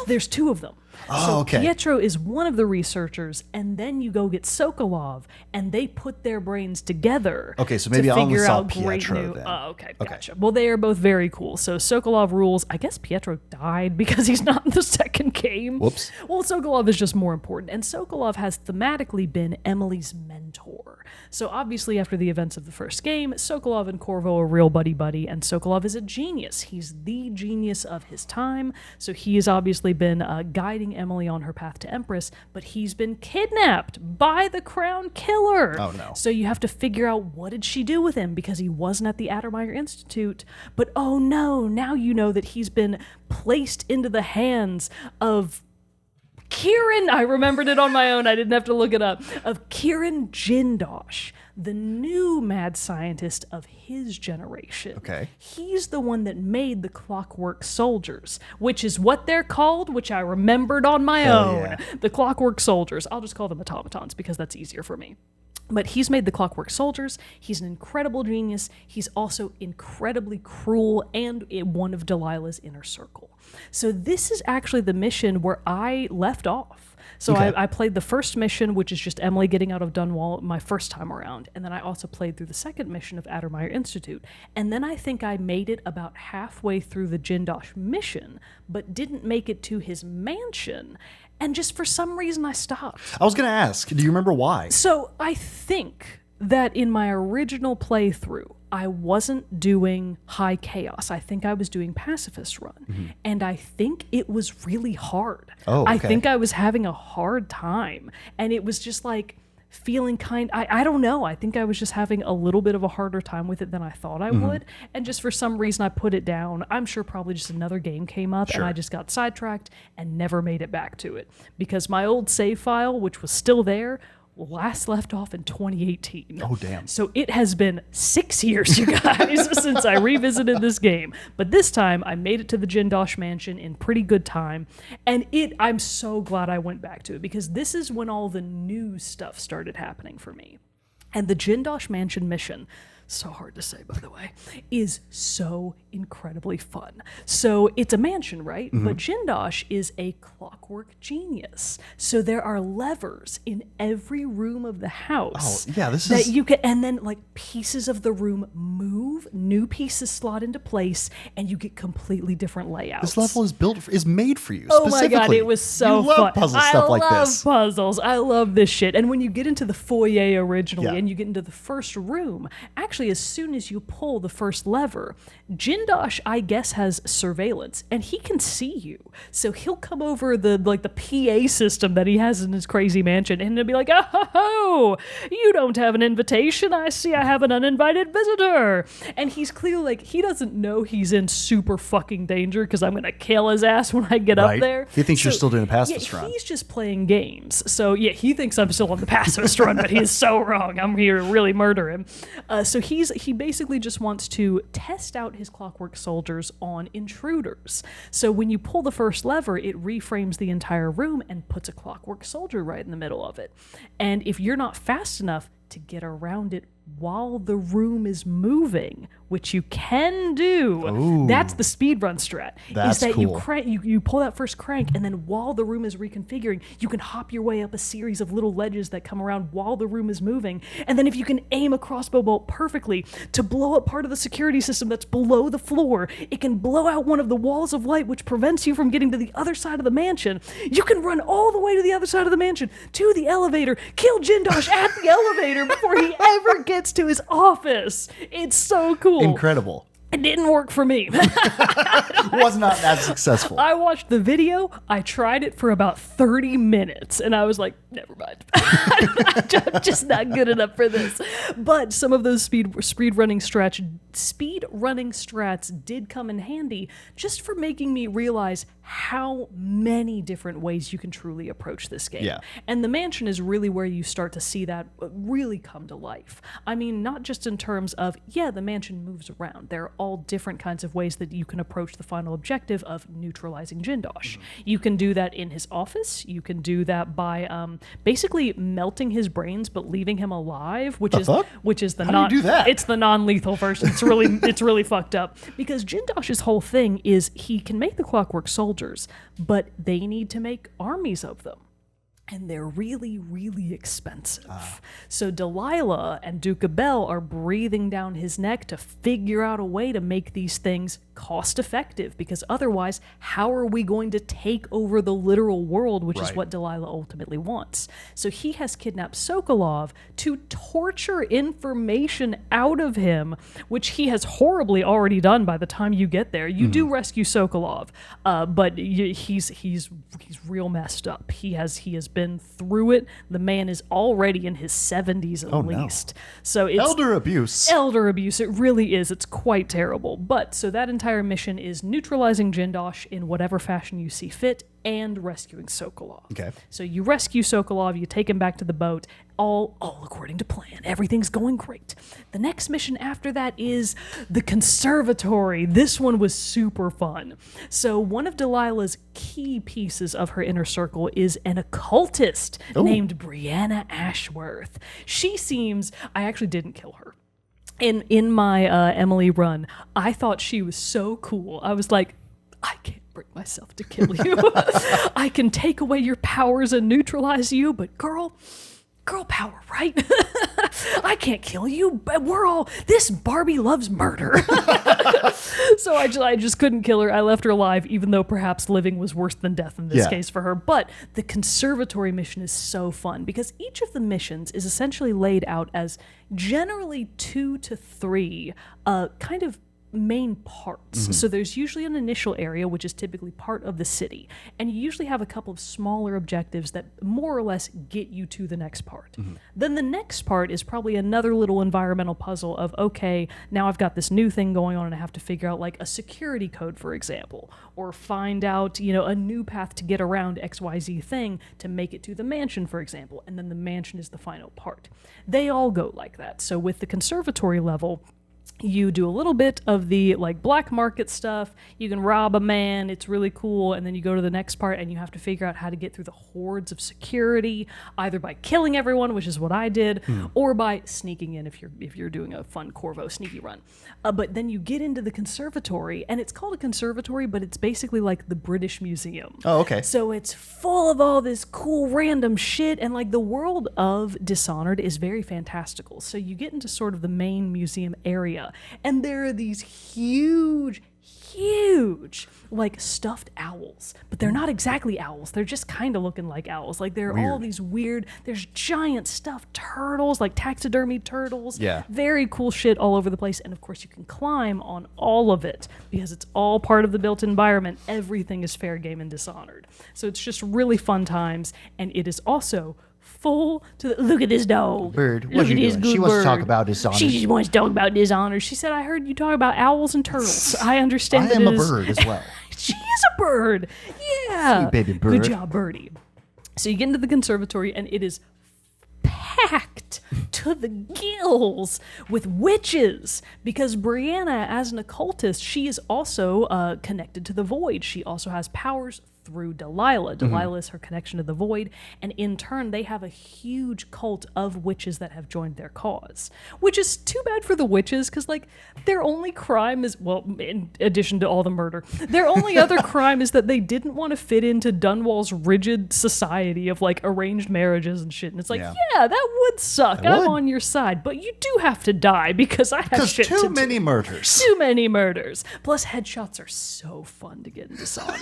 There's two of them. Oh, okay. Pietro is one of the researchers, and then you go get Sokolov, and they put their brains together. Okay, so maybe I only figure saw out great Pietro new. then. Oh, okay, gotcha. Well, they are both very cool. So Sokolov rules. I guess Pietro died because he's not in the second game. Whoops. Well, Sokolov is just more important, and Sokolov has thematically been Emily's mentor. So obviously, after the events of the first game, Sokolov and Corvo are real buddy-buddy, and Sokolov is a genius. He's the genius of his time. So he has obviously been guiding Emily on her path to Empress, but he's been kidnapped by the Crown Killer. Oh, no. So you have to figure out, what did she do with him, because he wasn't at the Addermeyer Institute. But oh no, now you know that he's been placed into the hands of Kieran. I remembered it on my own. I didn't have to look it up. Of Kieran Jindosh, the new mad scientist of his generation. Okay. He's the one that made the Clockwork Soldiers, which is what they're called, which I remembered on my own. Yeah. The Clockwork Soldiers. I'll just call them automatons because that's easier for me. But he's made the Clockwork Soldiers. He's an incredible genius. He's also incredibly cruel and one of Delilah's inner circle. So this is actually the mission where I left off. So Okay. I played the first mission, which is just Emily getting out of Dunwall my first time around. And then I also played through the second mission of Addermeyer Institute. And then I think I made it about halfway through the Jindosh mission, but didn't make it to his mansion. And just for some reason, I stopped. I was going to ask, do you remember why? So I think that in my original playthrough, I wasn't doing high chaos. I think I was doing pacifist run. Mm-hmm. And I think it was really hard. Oh, okay. I think I was having a hard time. And it was just like feeling I don't know. I think I was just having a little bit of a harder time with it than I thought I would. And just for some reason, I put it down. I'm sure probably just another game came up and I just got sidetracked and never made it back to it. Because my old save file, which was still there, last left off in 2018. Oh, damn. So it has been 6 years, you guys, since I revisited this game. But this time, I made it to the Jindosh Mansion in pretty good time. And I'm so glad I went back to it, because this is when all the new stuff started happening for me. And the Jindosh Mansion mission so hard to say, by the way, is so incredibly fun. So it's a mansion, right? But Jindosh is a clockwork genius. So there are levers in every room of the house. Oh, yeah, this that is... you can, and then like pieces of the room move, new pieces slot into place, and you get completely different layouts. This level is made for you. Oh my god, it was so you love fun. puzzle stuff like I this. love puzzles. I love this shit. And when you get into the foyer originally and you get into the first room, actually as soon as you pull the first lever, Jindosh, I guess, has surveillance and he can see you. So he'll come over the PA system that he has in his crazy mansion and he'll be like, oh, you don't have an invitation. I see I have an uninvited visitor. And he's clearly like, he doesn't know he's in super fucking danger because I'm going to kill his ass when I get up there. He thinks you're still doing a pacifist run. He's just playing games. So yeah, he thinks I'm still on the pacifist run, but he is so wrong. I'm here to really murder him. So he basically just wants to test out his clockwork soldiers on intruders. So when you pull the first lever, it reframes the entire room and puts a clockwork soldier right in the middle of it. And if you're not fast enough to get around it while the room is moving, which you can do. Ooh. That's the speedrun strat. That's is that cool. you pull that first crank, and then while the room is reconfiguring, you can hop your way up a series of little ledges that come around while the room is moving. And then if you can aim a crossbow bolt perfectly to blow up part of the security system that's below the floor, it can blow out one of the walls of light, which prevents you from getting to the other side of the mansion. You can run all the way to the other side of the mansion, to the elevator, kill Jindosh at the elevator before he ever gets to his office. It's so cool. Incredible. It didn't work for me. Was not that successful. I watched the video. I tried it for about 30 minutes, and I was like, never mind. I'm just not good enough for this. But some of those speed running strats did come in handy just for making me realize how many different ways you can truly approach this game. Yeah. And the mansion is really where you start to see that really come to life. I mean, not just in terms of, the mansion moves around. There are all different kinds of ways that you can approach the final objective of neutralizing Jindosh. You can do that in his office. You can do that by basically melting his brains but leaving him alive, which is the How do you do that? It's the non-lethal version. It's really fucked up because Jindosh's whole thing is he can make the clockwork soldiers, but they need to make armies of them. And they're really, really expensive. So Delilah and Duke Bell are breathing down his neck to figure out a way to make these things cost effective, because otherwise, how are we going to take over the literal world, which is what Delilah ultimately wants? So he has kidnapped Sokolov to torture information out of him, which he has horribly already done by the time you get there. You do rescue Sokolov, but he's real messed up. He has been through it. The man is already in his 70s at least. So it's elder abuse. Elder abuse. It really is. It's quite terrible. But so that entire mission is neutralizing Jindosh in whatever fashion you see fit and rescuing Sokolov. Okay. So you rescue Sokolov, you take him back to the boat, all according to plan. Everything's going great. The next mission after that is the conservatory. This one was super fun. So one of Delilah's key pieces of her inner circle is an occultist named Brianna Ashworth. She seems... I actually didn't kill her. In my Emily run, I thought she was so cool. I was like, I can't bring myself to kill you. I can take away your powers and neutralize you, but girl power, right? I can't kill you, but this Barbie loves murder. So I just couldn't kill her. I left her alive, even though perhaps living was worse than death in this case for her. But the conservatory mission is so fun because each of the missions is essentially laid out as generally 2 to 3 kind of main parts. So there's usually an initial area, which is typically part of the city. And you usually have a couple of smaller objectives that more or less get you to the next part. Then the next part is probably another little environmental puzzle of, okay, now I've got this new thing going on and I have to figure out like a security code, for example, or find out, a new path to get around XYZ thing to make it to the mansion, for example. And then the mansion is the final part. They all go like that. So with the conservatory level, You do a little bit of the like black market stuff. You can rob a man. It's really cool. And then you go to the next part and you have to figure out how to get through the hordes of security, either by killing everyone, which is what I did, or by sneaking in if you're doing a fun Corvo sneaky run. But then you get into the conservatory, and it's called a conservatory, but it's basically like the British Museum. Oh, okay. So it's full of all this cool random shit, and like the world of Dishonored is very fantastical. So you get into sort of the main museum area, and there are these huge like stuffed owls, but they're not exactly owls. They're just kind of looking like owls. Like there are all these there's giant stuffed turtles, like taxidermy turtles. Yeah. Very cool shit all over the place. And of course you can climb on all of it because it's all part of the built environment. Everything is fair game in Dishonored. So it's just really fun times, and it is also full to the, look at this dog. Bird, Look what's she at this doing? good She wants to talk bird. about Dishonored. She just wants to talk about Dishonored. She said, I heard you talk about owls and turtles. I understand I that am it a is- bird as well. She is a bird. Yeah. Sweet baby bird. Good job, birdie. So you get into the conservatory, and it is packed to the gills with witches, because Brianna, as an occultist, she is also connected to the void. She also has powers through Delilah. Delilah is her connection to the void, and in turn they have a huge cult of witches that have joined their cause, which is too bad for the witches, because like their only crime is, well, in addition to all the murder, their only other crime is that they didn't want to fit into Dunwall's rigid society of like arranged marriages and shit. And it's like, yeah, that would suck. It I'm would. on your side, but you do have to die because I have Because shit to too do. many murders. Too many murders. Plus, headshots are so fun to get in Dishonored.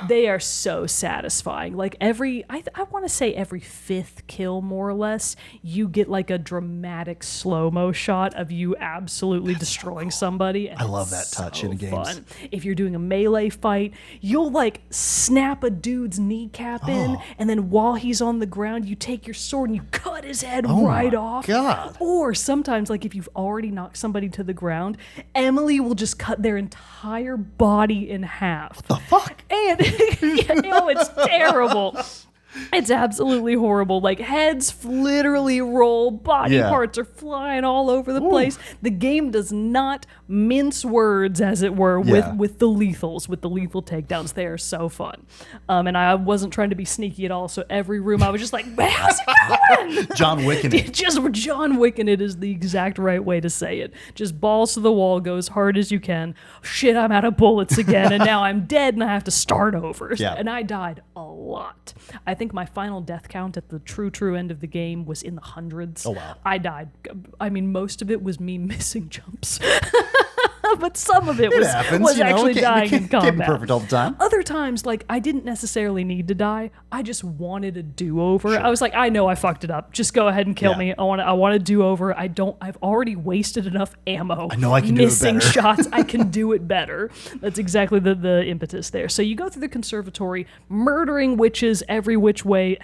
They are so satisfying. Like I want to say every fifth kill, more or less, you get like a dramatic slow-mo shot of you absolutely destroying somebody. And I love it's that touch so in games. fun. If you're doing a melee fight, you'll like snap a dude's kneecap in, and then while he's on the ground, you take your sword and you cut his head right my off. God. Or sometimes, like if you've already knocked somebody to the ground, Emily will just cut their entire body in half. The fuck? And it's terrible. It's absolutely horrible. Like heads literally roll, body parts are flying all over the place. The game does not mince words, as it were, with the lethals, with the lethal takedowns. They are so fun. And I wasn't trying to be sneaky at all. So every room I was just like, how's it going? John Wick in it. Just John Wick in it is the exact right way to say it. Just balls to the wall, go as hard as you can. Shit, I'm out of bullets again, and now I'm dead and I have to start over. Yeah. And I died a lot. I think my final death count at the true end of the game was in the hundreds. Oh, wow. I died. I mean, most of it was me missing jumps. But some of it was happens, actually dying in combat. Can't be perfect all the time. Other times, like, I didn't necessarily need to die. I just wanted a do-over. I was like, I know I fucked it up. Just go ahead and kill me. I want a do-over. I've already wasted enough ammo. I know I can do it better. Missing shots. I can do it better. That's exactly the impetus there. So you go through the conservatory, murdering witches every which way.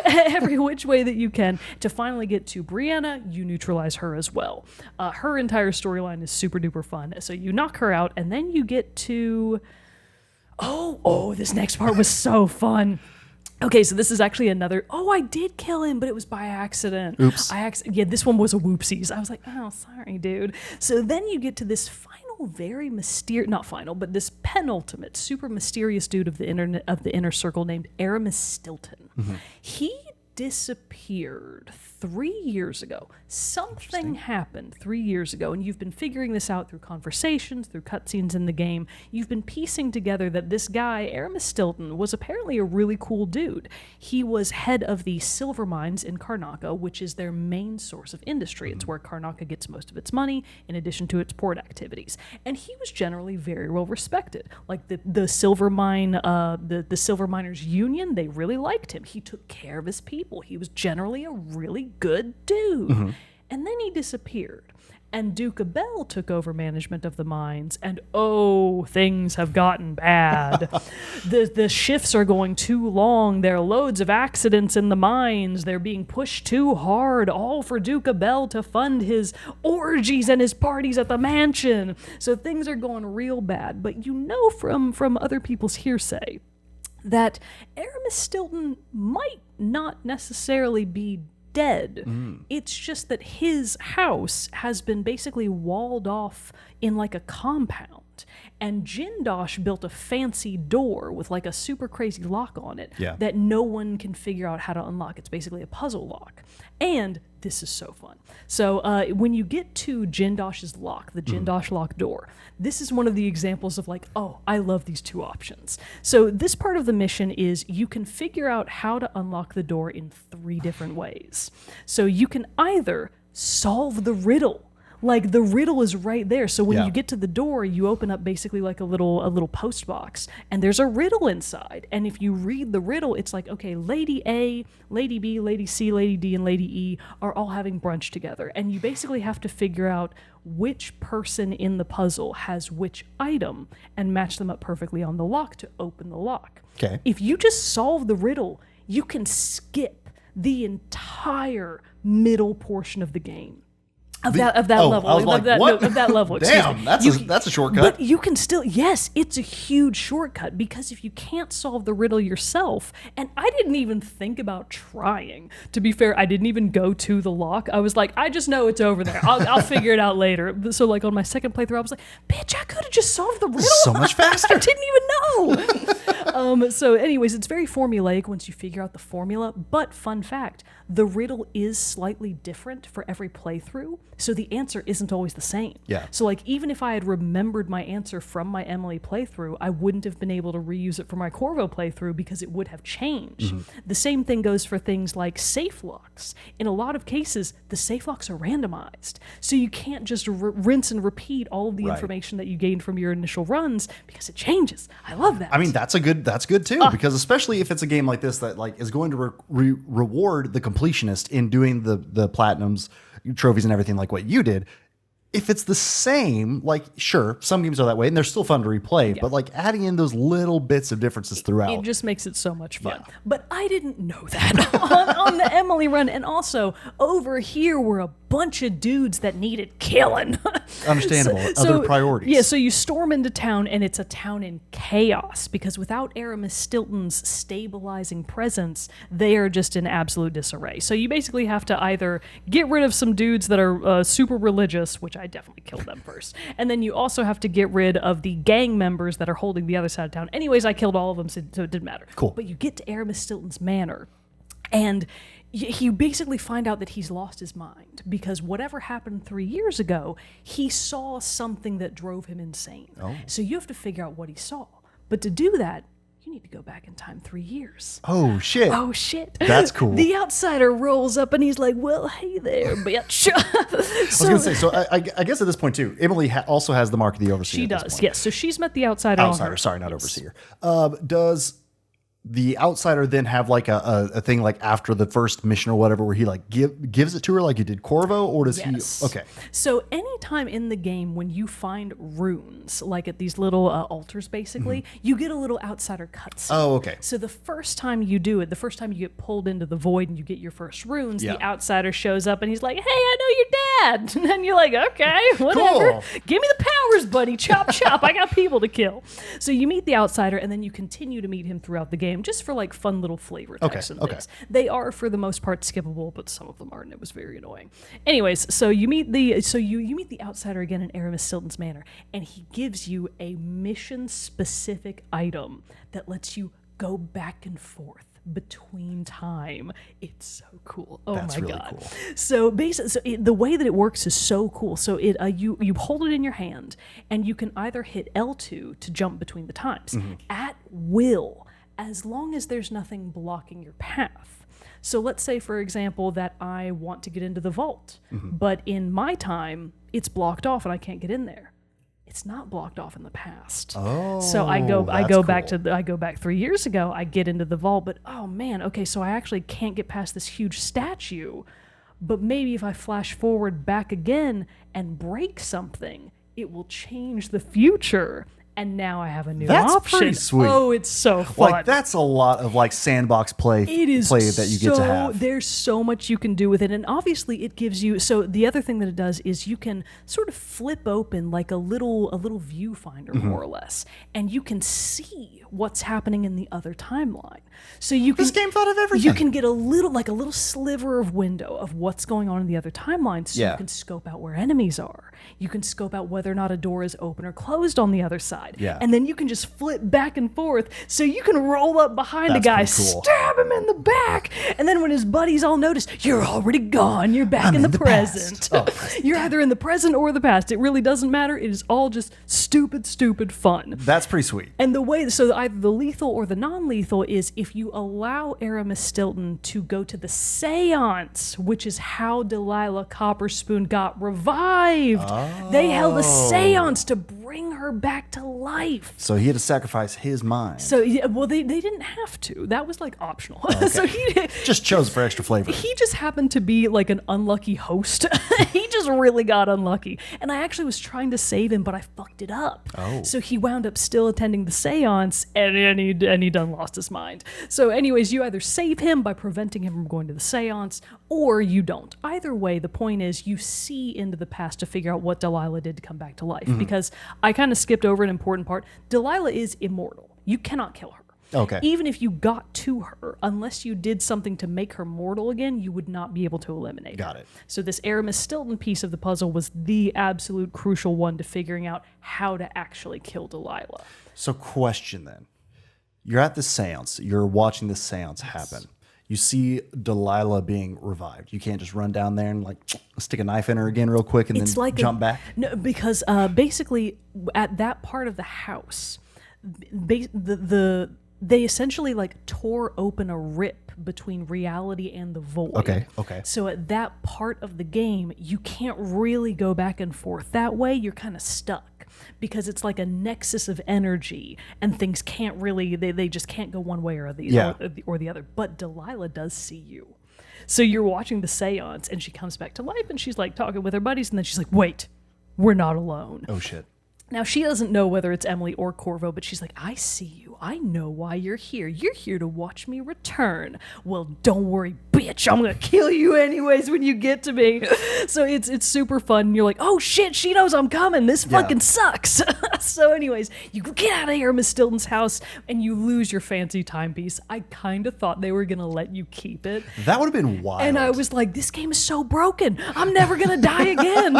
Every which way that you can to finally get to Brianna. You neutralize her as well. Her entire storyline is super duper fun. So you knock her out, and then you get to this next part was so fun. Okay, so this is actually another. Oh, I did kill him, but it was by accident. Oops. This one was a whoopsies. I was like, oh, sorry, dude. So then you get to this very mysterious, not final, but this penultimate, super mysterious dude of the inner circle named Aramis Stilton. Mm-hmm. He disappeared 3 years ago. Something happened 3 years ago, and you've been figuring this out through conversations, through cutscenes in the game. You've been piecing together that this guy, Aramis Stilton, was apparently a really cool dude. He was head of the silver mines in Karnaca, which is their main source of industry. It's where Karnaca gets most of its money, in addition to its port activities. And he was generally very well respected. Like the silver mine, the Silver Miners Union, they really liked him. He took care of his people. He was generally a really good dude. Mm-hmm. And then he disappeared. And Duke Abel took over management of the mines, and things have gotten bad. The shifts are going too long. There are loads of accidents in the mines. They're being pushed too hard, all for Duke Abel to fund his orgies and his parties at the mansion. So things are going real bad. But you know from other people's hearsay that Aramis Stilton might not necessarily be dead. It's just that his house has been basically walled off in like a compound. And Jindosh built a fancy door with like a super crazy lock on it that no one can figure out how to unlock. It's basically a puzzle lock. And this is so fun. So when you get to Jindosh's lock, the Jindosh lock door, this is one of the examples of like, oh, I love these two options. So this part of the mission is you can figure out how to unlock the door in 3 different ways. So you can either solve the riddle. Like the riddle is right there. So when you get to the door, you open up basically like a little post box, and there's a riddle inside. And if you read the riddle, it's like, okay, Lady A, Lady B, Lady C, Lady D, and Lady E are all having brunch together. And you basically have to figure out which person in the puzzle has which item and match them up perfectly on the lock to open the lock. Okay. If you just solve the riddle, you can skip the entire middle portion of the game. Of that level. I was like, what? Of that level. Damn, that's a shortcut. But you can still, yes, it's a huge shortcut, because if you can't solve the riddle yourself, and I didn't even think about trying, to be fair, I didn't even go to the lock. I was like, I just know it's over there. I'll figure it out later. So like on my second playthrough, I was like, bitch, I could have just solved the riddle. So much faster. I didn't even know. So anyways, it's very formulaic once you figure out the formula, but fun fact, the riddle is slightly different for every playthrough, so the answer isn't always the same. Yeah. So like even if I had remembered my answer from my Emily playthrough, I wouldn't have been able to reuse it for my Corvo playthrough because it would have changed. The same thing goes for things like safe locks. In a lot of cases, the safe locks are randomized, so you can't just rinse and repeat all of the information that you gained from your initial runs because it changes. I love that. I mean, that's good too, because especially if it's a game like this that like is going to reward the completionist in doing the platinums, trophies, and everything like what you did. If it's the same, like, sure, some games are that way and they're still fun to replay, but like adding in those little bits of differences throughout. It just makes it so much fun. Yeah. But I didn't know that on the Emily run. And also, over here were a bunch of dudes that needed killing. Understandable. Other priorities. Yeah, so you storm into town, and it's a town in chaos, because without Aramis Stilton's stabilizing presence, they are just in absolute disarray. So you basically have to either get rid of some dudes that are super religious, which I definitely killed them first, and then you also have to get rid of the gang members that are holding the other side of town. Anyways, I killed all of them, so it didn't matter. Cool. But you get to Aramis Stilton's manor, and you basically find out that he's lost his mind, because whatever happened 3 years ago, he saw something that drove him insane. Oh. So you have to figure out what he saw. But to do that, you need to go back in time 3 years. Oh, shit. Oh, shit. That's cool. The outsider rolls up and he's like, well, hey there, bitch. I was going to say, so I guess at this point, too, Emily also has the mark of the overseer. She does, yes. So she's met the outsider. Outsider, sorry, not overseer. Does the outsider then have like a thing like after the first mission or whatever where he like gives it to her like he did Corvo, or does he? Okay. So anytime in the game when you find runes, like at these little altars basically, you get a little outsider cutscene. Oh, okay. So the first time you do it, the first time you get pulled into the void and you get your first runes, the outsider shows up and he's like, hey, I know your dad. And then you're like, okay, whatever. Cool. Give me the powers, buddy. Chop, chop. I got people to kill. So you meet the outsider, and then you continue to meet him throughout the game, just for like fun little flavor text and things. They are for the most part skippable, but some of them aren't. It was very annoying. Anyways, so you meet you meet the outsider again in Aramis Stilton's manor, and he gives you a mission specific item that lets you go back and forth between time. It's so cool. Oh, that's my really God. Cool. So basically, the way that it works is so cool. So you hold it in your hand, and you can either hit L2 to jump between the times at will, as long as there's nothing blocking your path. So let's say, for example, that I want to get into the vault, but in my time, it's blocked off and I can't get in there. It's not blocked off in the past. Oh, so I go back 3 years ago, I get into the vault, but oh man, okay, so I actually can't get past this huge statue. But maybe if I flash forward back again and break something, it will change the future. and now I have a new That's option. pretty sweet. Oh, it's so fun. Like, that's a lot of like sandbox play It is that you get to have. There's so much you can do with it, and obviously it gives you. So the other thing that it does is you can sort of flip open like a little viewfinder, more or less, and you can see what's happening in the other timeline. So you can, This game thought of everything. You can get a little sliver of window of what's going on in the other timeline, so Yeah. you can scope out where enemies are. You can scope out whether or not a door is open or closed on the other side. Yeah. And then you can just flip back and forth, so you can roll up behind That's a guy, pretty cool. stab him in the back, and then when his buddies all notice, you're already gone. You're back in the present. You're either in the present or the past. It really doesn't matter. It is all just stupid fun. That's pretty sweet. And the way, so either the lethal or the non-lethal is if you allow Aramis Stilton to go to the seance, which is how Delilah Copperspoon got revived. They held a seance to bring her back to life. So he had to sacrifice his mind. So, yeah, well, they didn't have to. That was like optional. So he Just chose for extra flavor. he just happened to be like an unlucky host. He just really got unlucky. And I actually was trying to save him, but I fucked it up. Oh. So he wound up still attending the seance, and he done lost his mind. So anyways, you either save him by preventing him from going to the seance, or you don't. Either way, the point is you see into the past to figure out what Delilah did to come back to life. Because I kind of skipped over an important part. Delilah is immortal. You cannot kill her. Okay. Even if you got to her, unless you did something to make her mortal again, you would not be able to eliminate her. Got it. So this Aramis Stilton piece of the puzzle was the absolute crucial one to figuring out how to actually kill Delilah. So question then. You're at the seance. You're watching the seance happen. You see Delilah being revived. You can't just run down there and like stick a knife in her again real quick and It's then like jump back. No, because basically at that part of the house, they essentially like tore open a rip between reality and the void. Okay. So at that part of the game, you can't really go back and forth that way. You're kind of stuck because it's like a nexus of energy and things can't really, they just can't go one way or the other. But Delilah does see you. So you're watching the seance and she comes back to life and she's like talking with her buddies and then she's like, wait, we're not alone. Oh shit. Now, she doesn't know whether it's Emily or Corvo, but she's like, I see you. I know why you're here. You're here to watch me return. Well, don't worry, bitch. I'm going to kill you anyways when you get to me. So it's super fun. You're like, oh, shit, she knows I'm coming. This fucking sucks. So anyways, you get out of here, Miss Stilton's house, and you lose your fancy timepiece. I kind of thought they were going to let you keep it. That would have been wild. And I was like, this game is so broken. I'm never going to die again.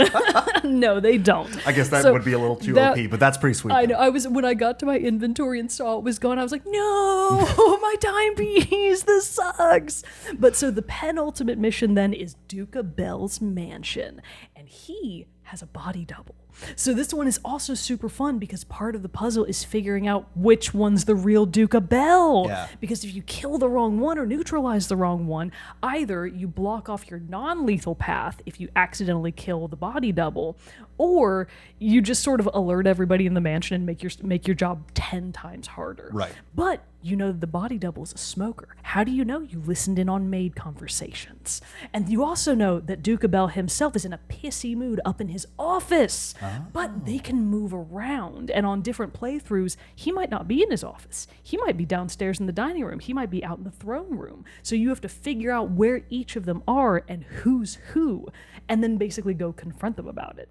No, they don't. I guess that So would be a little too OP, but that's pretty sweet. I know. I was when I got to my inventory and saw it was gone. I was like, no, my timepiece. This sucks. But so the penultimate mission then is Duca Bell's mansion, and he has a body double. So this one is also super fun because part of the puzzle is figuring out which one's the real Duca Bell. Yeah. Because if you kill the wrong one or neutralize the wrong one, either you block off your non-lethal path if you accidentally kill the body double, or you just sort of alert everybody in the mansion and make your job 10 times harder. Right. But you know the body double is a smoker. How do you know? You listened in on maid conversations. And you also know that Duca Bell himself is in a pissy mood up in his office. But they can move around. And on different playthroughs, he might not be in his office. He might be downstairs in the dining room. He might be out in the throne room. So you have to figure out where each of them are and who's who, and then basically go confront them about it.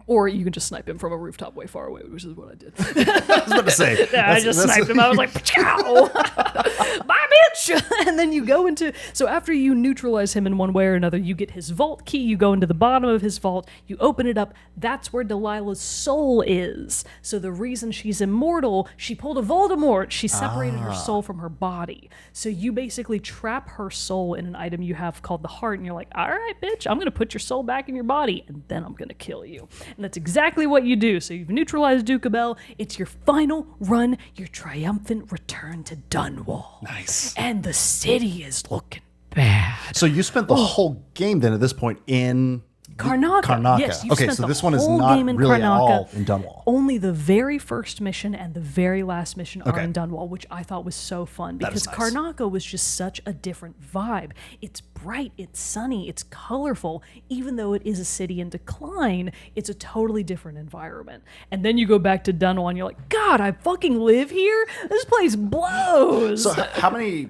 Or you can just snipe him from a rooftop way far away, which is what I did. I was about to say. I just sniped him. I was like, "Chow, bye, bitch!" And then you go into. So after you neutralize him in one way or another, you get his vault key. You go into the bottom of his vault. You open it up. That's where Delilah's soul is. So the reason she's immortal, she pulled a Voldemort. She separated her soul from her body. So you basically trap her soul in an item you have called the heart, and you're like, "All right, bitch, I'm gonna put your soul back in your body, and then I'm gonna kill you." And that's exactly what you do. So you've neutralized Duca Bell. It's your final run, your triumphant return to Dunwall. Nice. And the city is looking bad. So you spent the whole game then at this point in Karnaca. Yes, you okay, spent so the this one is whole not game in really at Karnaca. all in Dunwall. Only the very first mission and the very last mission are Okay. in Dunwall, which I thought was so fun because nice. Karnaca was just such a different vibe. It's bright, it's sunny, it's colorful. Even though it is a city in decline, it's a totally different environment. And then you go back to Dunwall and you're like, God, I fucking live here? This place blows. So how many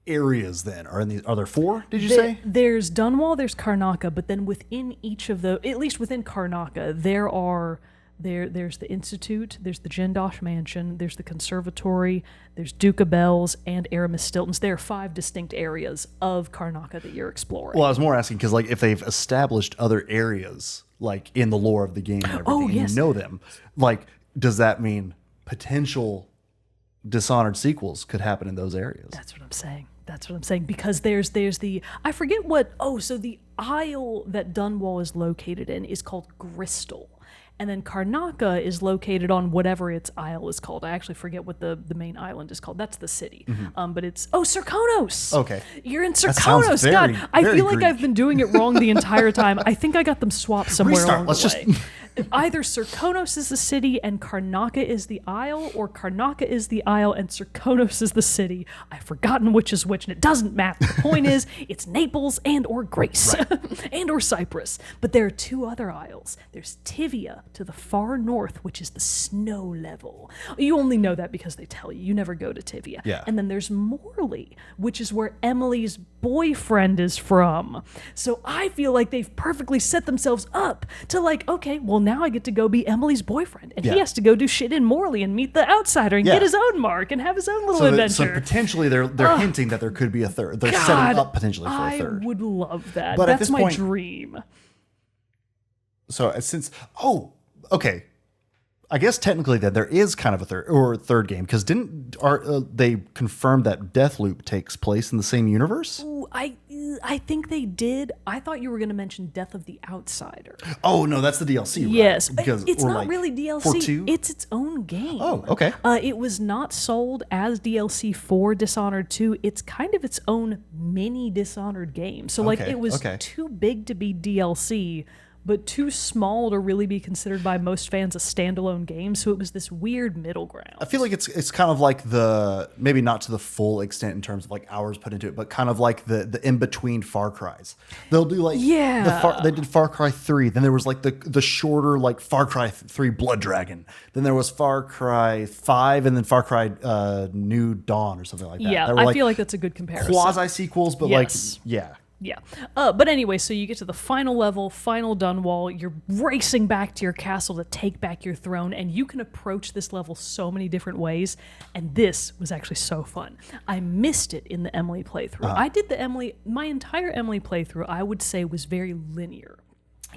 areas then are in these? Are there 4? Did you say? There's Dunwall, there's Karnaca, but then within each of the, at least within Karnaca, there's the Institute, there's the Jendosh Mansion, there's the Conservatory, there's Duke of Bells, and Aramis Stiltons. There are 5 distinct areas of Karnaca that you're exploring. Well, I was more asking because like if they've established other areas like in the lore of the game and everything, and you know them, like does that mean potential Dishonored sequels could happen in those areas? That's what I'm saying. That's what I'm saying. Because there's the, I forget what, so the isle that Dunwall is located in is called Gristle. And then Karnaca is located on whatever its isle is called. I actually forget what the main island is called. That's the city. But it's, Serkonos. Okay. You're in That sounds Serkonos. very, God, I very feel like Greek. I've been doing it wrong the entire time. I think I got them swapped somewhere Restart. along Let's the just- way. Either Serkonos is the city and Karnaca is the isle, or Karnaca is the isle and Serkonos is the city. I've forgotten which is which, and it doesn't matter. The point is, it's Naples and or Greece, and or Cyprus. But there are 2 other isles. There's Tivia to the far north, which is the snow level. You only know that because they tell you. You never go to Tivia. Yeah. And then there's Morley, which is where Emily's boyfriend is from. So I feel like they've perfectly set themselves up to like, okay, well now I get to go be Emily's boyfriend, and he has to go do shit in Morley and meet the outsider and get his own mark and have his own little adventure. So potentially they're hinting that there could be a third. They're God, setting up potentially for a third. I would love that. But at That's this my point- dream. So okay. I guess technically then there is kind of a third game because they confirmed that Deathloop takes place in the same universe? Ooh, I think they did. I thought you were going to mention Death of the Outsider. Oh no, that's the DLC. Right? Yes, because it's or not like really DLC. for 2? It's its own game. Oh, okay. It was not sold as DLC for Dishonored 2. It's kind of its own mini Dishonored game. So like it was too big to be DLC, but too small to really be considered by most fans a standalone game. So it was this weird middle ground. I feel like it's kind of like maybe not to the full extent in terms of like hours put into it, but kind of like the in between Far Cries. They'll do like they did Far Cry 3, then there was like the shorter like Far Cry 3 Blood Dragon, then there was Far Cry 5, and then Far Cry New Dawn or something like that. Yeah, They were, I like, feel like that's a good comparison. quasi sequels, but Yes. like yeah. Yeah. But anyway, so you get to the final level, final Dunwall. You're racing back to your castle to take back your throne, and you can approach this level so many different ways. And this was actually so fun. I missed it in the Emily playthrough. I did my entire Emily playthrough, I would say, was very linear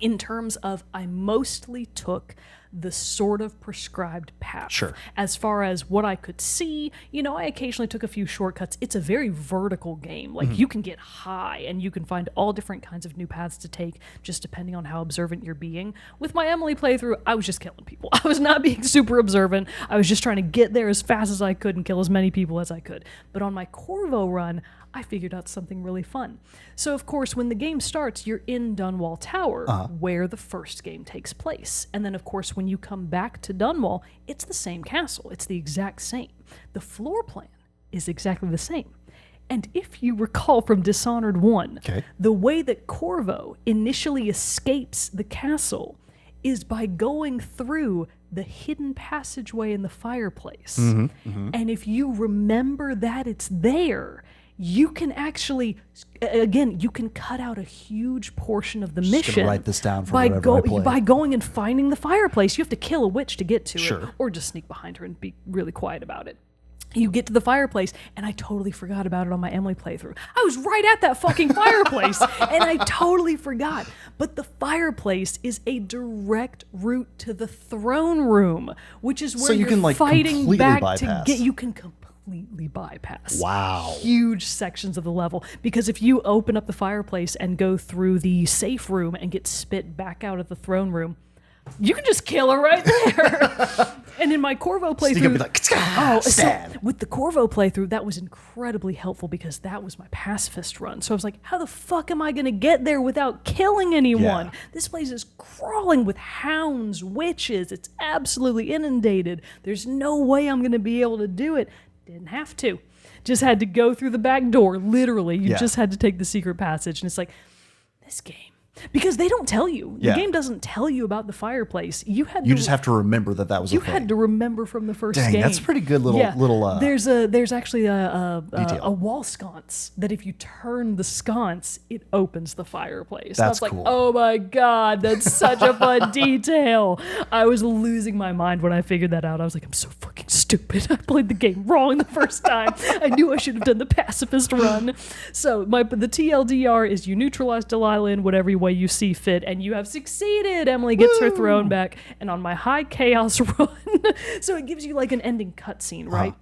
in terms of I mostly took the sort of prescribed path. Sure. As far as what I could see, I occasionally took a few shortcuts. It's a very vertical game. Like you can get high and you can find all different kinds of new paths to take just depending on how observant you're being. With my Emily playthrough, I was just killing people. I was not being super observant. I was just trying to get there as fast as I could and kill as many people as I could. But on my Corvo run, I figured out something really fun. So, of course, when the game starts, you're in Dunwall Tower, where the first game takes place. And then, of course, when you come back to Dunwall, it's the same castle. It's the exact same. The floor plan is exactly the same. And if you recall from Dishonored 1, the way that Corvo initially escapes the castle is by going through the hidden passageway in the fireplace. And if you remember that it's there, you can actually, again, you can cut out a huge portion of the mission. Write this down for by whatever I play. by going and finding the fireplace. You have to kill a witch to get to Sure. it, or just sneak behind her and be really quiet about it. You get to the fireplace, and I totally forgot about it on my Emily playthrough. I was right at that fucking fireplace, and I totally forgot. But the fireplace is a direct route to the throne room, which is where So you you're can, like, fighting completely back bypass. to get. You can completely bypass. Wow. Huge sections of the level, because if you open up the fireplace and go through the safe room and get spit back out of the throne room, you can just kill her right there. And in my Corvo playthrough, with the Corvo playthrough, that was incredibly helpful because that was my pacifist run. So I was like, how the fuck am I going to get there without killing anyone? Yeah. This place is crawling with hounds, witches. It's absolutely inundated. There's no way I'm going to be able to do it. Didn't have to. Just had to go through the back door, literally. You just had to take the secret passage. And it's like, this game. Because they don't tell you. The game doesn't tell you about the fireplace. You just have to remember that was a thing. You had to remember from the first Dang, game. that's a pretty good little There's actually a wall sconce that if you turn the sconce, it opens the fireplace. That's cool. Like, oh my God, that's such a fun detail. I was losing my mind when I figured that out. I was like, I'm so fucking stupid. I played the game wrong the first time. I knew I should have done the pacifist run. So the TLDR is you neutralize Delilah in whatever way you see fit, and you have succeeded. Emily gets her throne back, and on my high chaos run, so it gives you like an ending cutscene, right?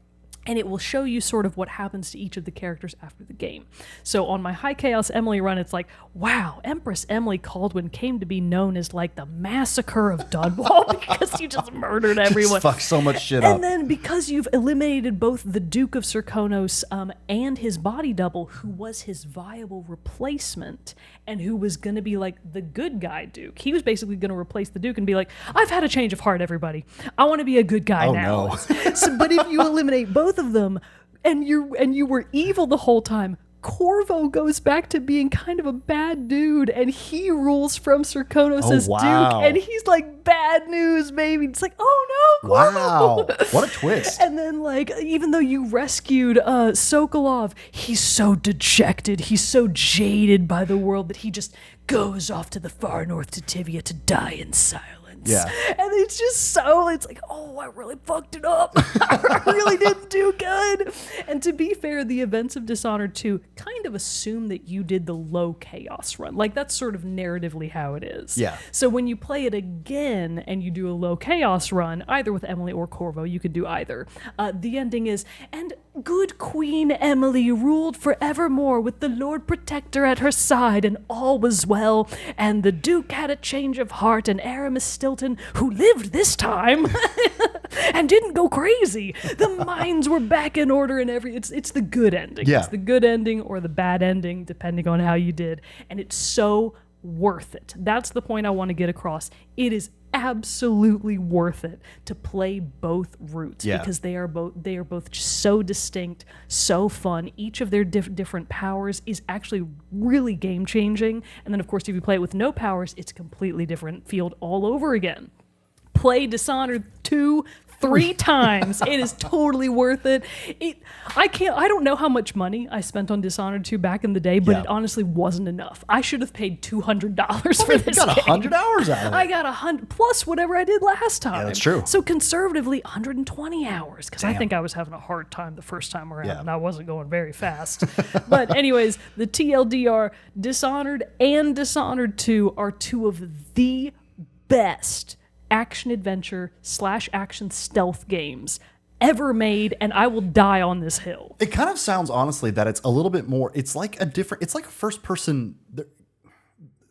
And it will show you sort of what happens to each of the characters after the game. So on my High Chaos Emily run, it's like, wow, Empress Emily Caldwin came to be known as like the massacre of Dunwall because you just murdered everyone. Just fucked so much shit up. And then because you've eliminated both the Duke of Serkonos and his body double, who was his viable replacement and who was going to be like the good guy Duke. He was basically going to replace the Duke and be like, I've had a change of heart, everybody. I want to be a good guy now. No. But if you eliminate both of them and you were evil the whole time, Corvo goes back to being kind of a bad dude, and he rules from Serkonos as Duke, and he's like, bad news, baby. It's like, oh no, Corvo. Wow, what a twist. And then, like, even though you rescued Sokolov, he's so dejected, he's so jaded by the world that he just goes off to the far north to Tivia to die in silence. Yeah. And it's just so, it's like, oh, I really fucked it up. I really didn't do good. And to be fair, the events of Dishonored 2 kind of assume that you did the low chaos run. Like, that's sort of narratively how it is. Yeah. So when you play it again and you do a low chaos run, either with Emily or Corvo, you could do either. The ending is, and good Queen Emily ruled forevermore with the Lord Protector at her side, and all was well, and the Duke had a change of heart, and Aramis Stilton, who lived this time and didn't go crazy. The mines were back in order, and it's the good ending. Yeah. It's the good ending or the bad ending, depending on how you did, and it's so worth it. That's the point I want to get across. It is absolutely worth it to play both routes because they are both just so distinct, so fun. Each of their different powers is actually really game changing. And then of course, if you play it with no powers, it's a completely different field all over again. Play Dishonored 2 3 times. It is totally worth it. I don't know how much money I spent on Dishonored 2 back in the day, but it honestly wasn't enough. I should have paid $200 for this game. You got 100 hours out of it. I got 100 plus whatever I did last time. Yeah, that's true. So conservatively, 120 hours, because I think I was having a hard time the first time around, and I wasn't going very fast. But anyways, the TLDR, Dishonored and Dishonored 2 are two of the best action-adventure / action stealth games ever made, and I will die on this hill. It kind of sounds, honestly, that it's a little bit more, it's like a first-person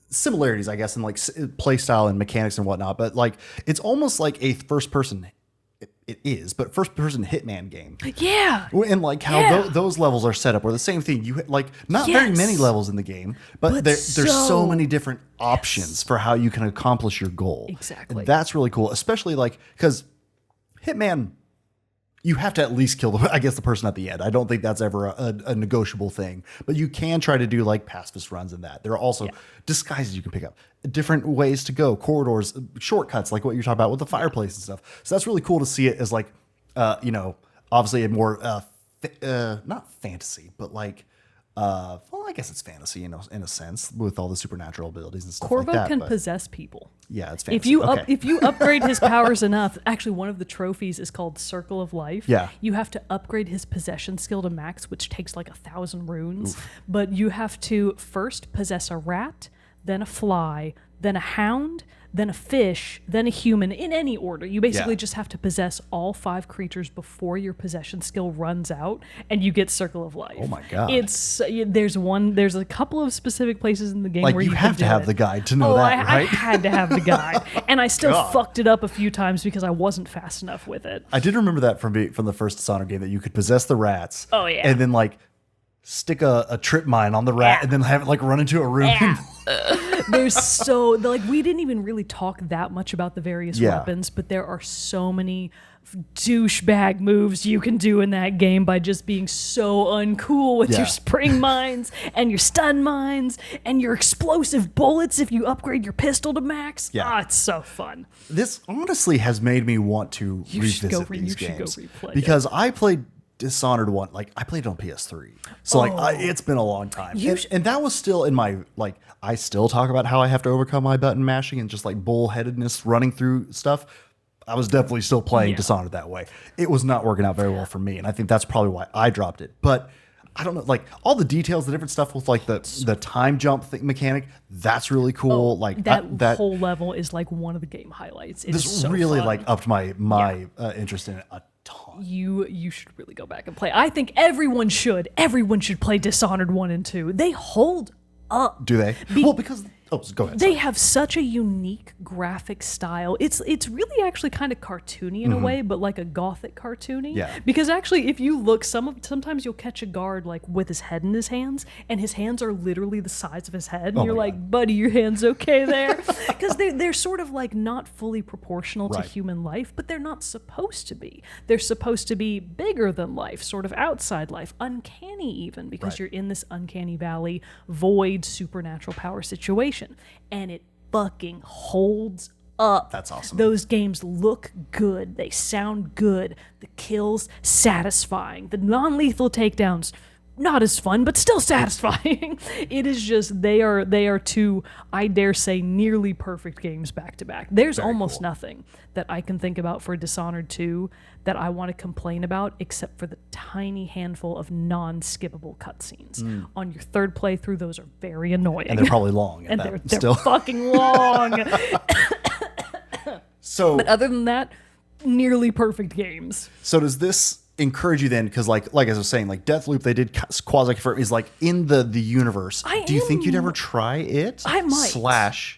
similarities, I guess, in like play style and mechanics and whatnot, but like it's almost like a first-person, it is, but first-person Hitman game. Yeah. And like how those levels are set up, or the same thing. You like not very many levels in the game, but there's so many different options for how you can accomplish your goal. Exactly. And that's really cool, especially like because Hitman, you have to at least kill the person at the end. I don't think that's ever a negotiable thing, but you can try to do like pacifist runs in that. There are also disguises you can pick up, different ways to go, corridors, shortcuts, like what you're talking about with the fireplace and stuff. So that's really cool to see it as like, obviously a more, not fantasy, but like, well, I guess it's fantasy, in a sense, with all the supernatural abilities and stuff Corvo like that. can possess people. Yeah, it's fantasy. If you upgrade his powers enough, actually one of the trophies is called Circle of Life. Yeah. You have to upgrade his possession skill to max, which takes like 1,000 runes. Oof. But you have to first possess a rat, then a fly, then a hound, then a fish, then a human, in any order. You basically just have to possess all 5 creatures before your possession skill runs out, and you get Circle of Life. Oh my god! There's a couple of specific places in the game where you have to have the guide to know that, I right? had to have the guide, and I still fucked it up a few times because I wasn't fast enough with it. I did remember that from the first Dishonored game, that you could possess the rats. Oh yeah, and then like stick a trip mine on the rat, and then have it like run into a room. We didn't even really talk that much about the various weapons, but there are so many douchebag moves you can do in that game by just being so uncool with your spring mines and your stun mines and your explosive bullets if you upgrade your pistol to max. It's so fun. This honestly has made me want to revisit these games, because I played Dishonored 1, like I played it on PS3, so it's been a long time, and that was still in my, like, I still talk about how I have to overcome my button mashing and just like bullheadedness running through stuff. I was definitely still playing Dishonored that way. It was not working out very well for me, and I think that's probably why I dropped it. But I don't know, like all the details, the different stuff with like the time jump mechanic, that's really cool. Like that whole level is like one of the game highlights. This is so really fun. Like upped my interest in it a ton. You should really go back and play. I think everyone should. Everyone should play Dishonored 1 and 2. They hold up. Do they? Well, because go ahead. They have such a unique graphic style. It's really actually kind of cartoony in a way, but like a gothic cartoony. Yeah. Because actually, if you look, sometimes you'll catch a guard like with his head in his hands, and his hands are literally the size of his head, and you're like, buddy, your hand's okay there, because they're sort of like not fully proportional to human life, but they're not supposed to be. They're supposed to be bigger than life, sort of outside life, uncanny even, because you're in this uncanny valley, void, supernatural power situation. And it fucking holds up. That's awesome. Those games look good. They sound good. The kills satisfying. The non-lethal takedowns not as fun, but still satisfying. It is just they are two, I dare say, nearly perfect games back to back. There's almost nothing that I can think about for Dishonored 2 that I want to complain about, except for the tiny handful of non-skippable cutscenes. On your third playthrough, those are very annoying. And they're probably long. And they're fucking long. But other than that, nearly perfect games. So does this encourage you then, because like I was saying, like Deathloop, they did quasi confirm is like in the universe. Do you think you'd ever try it? I might.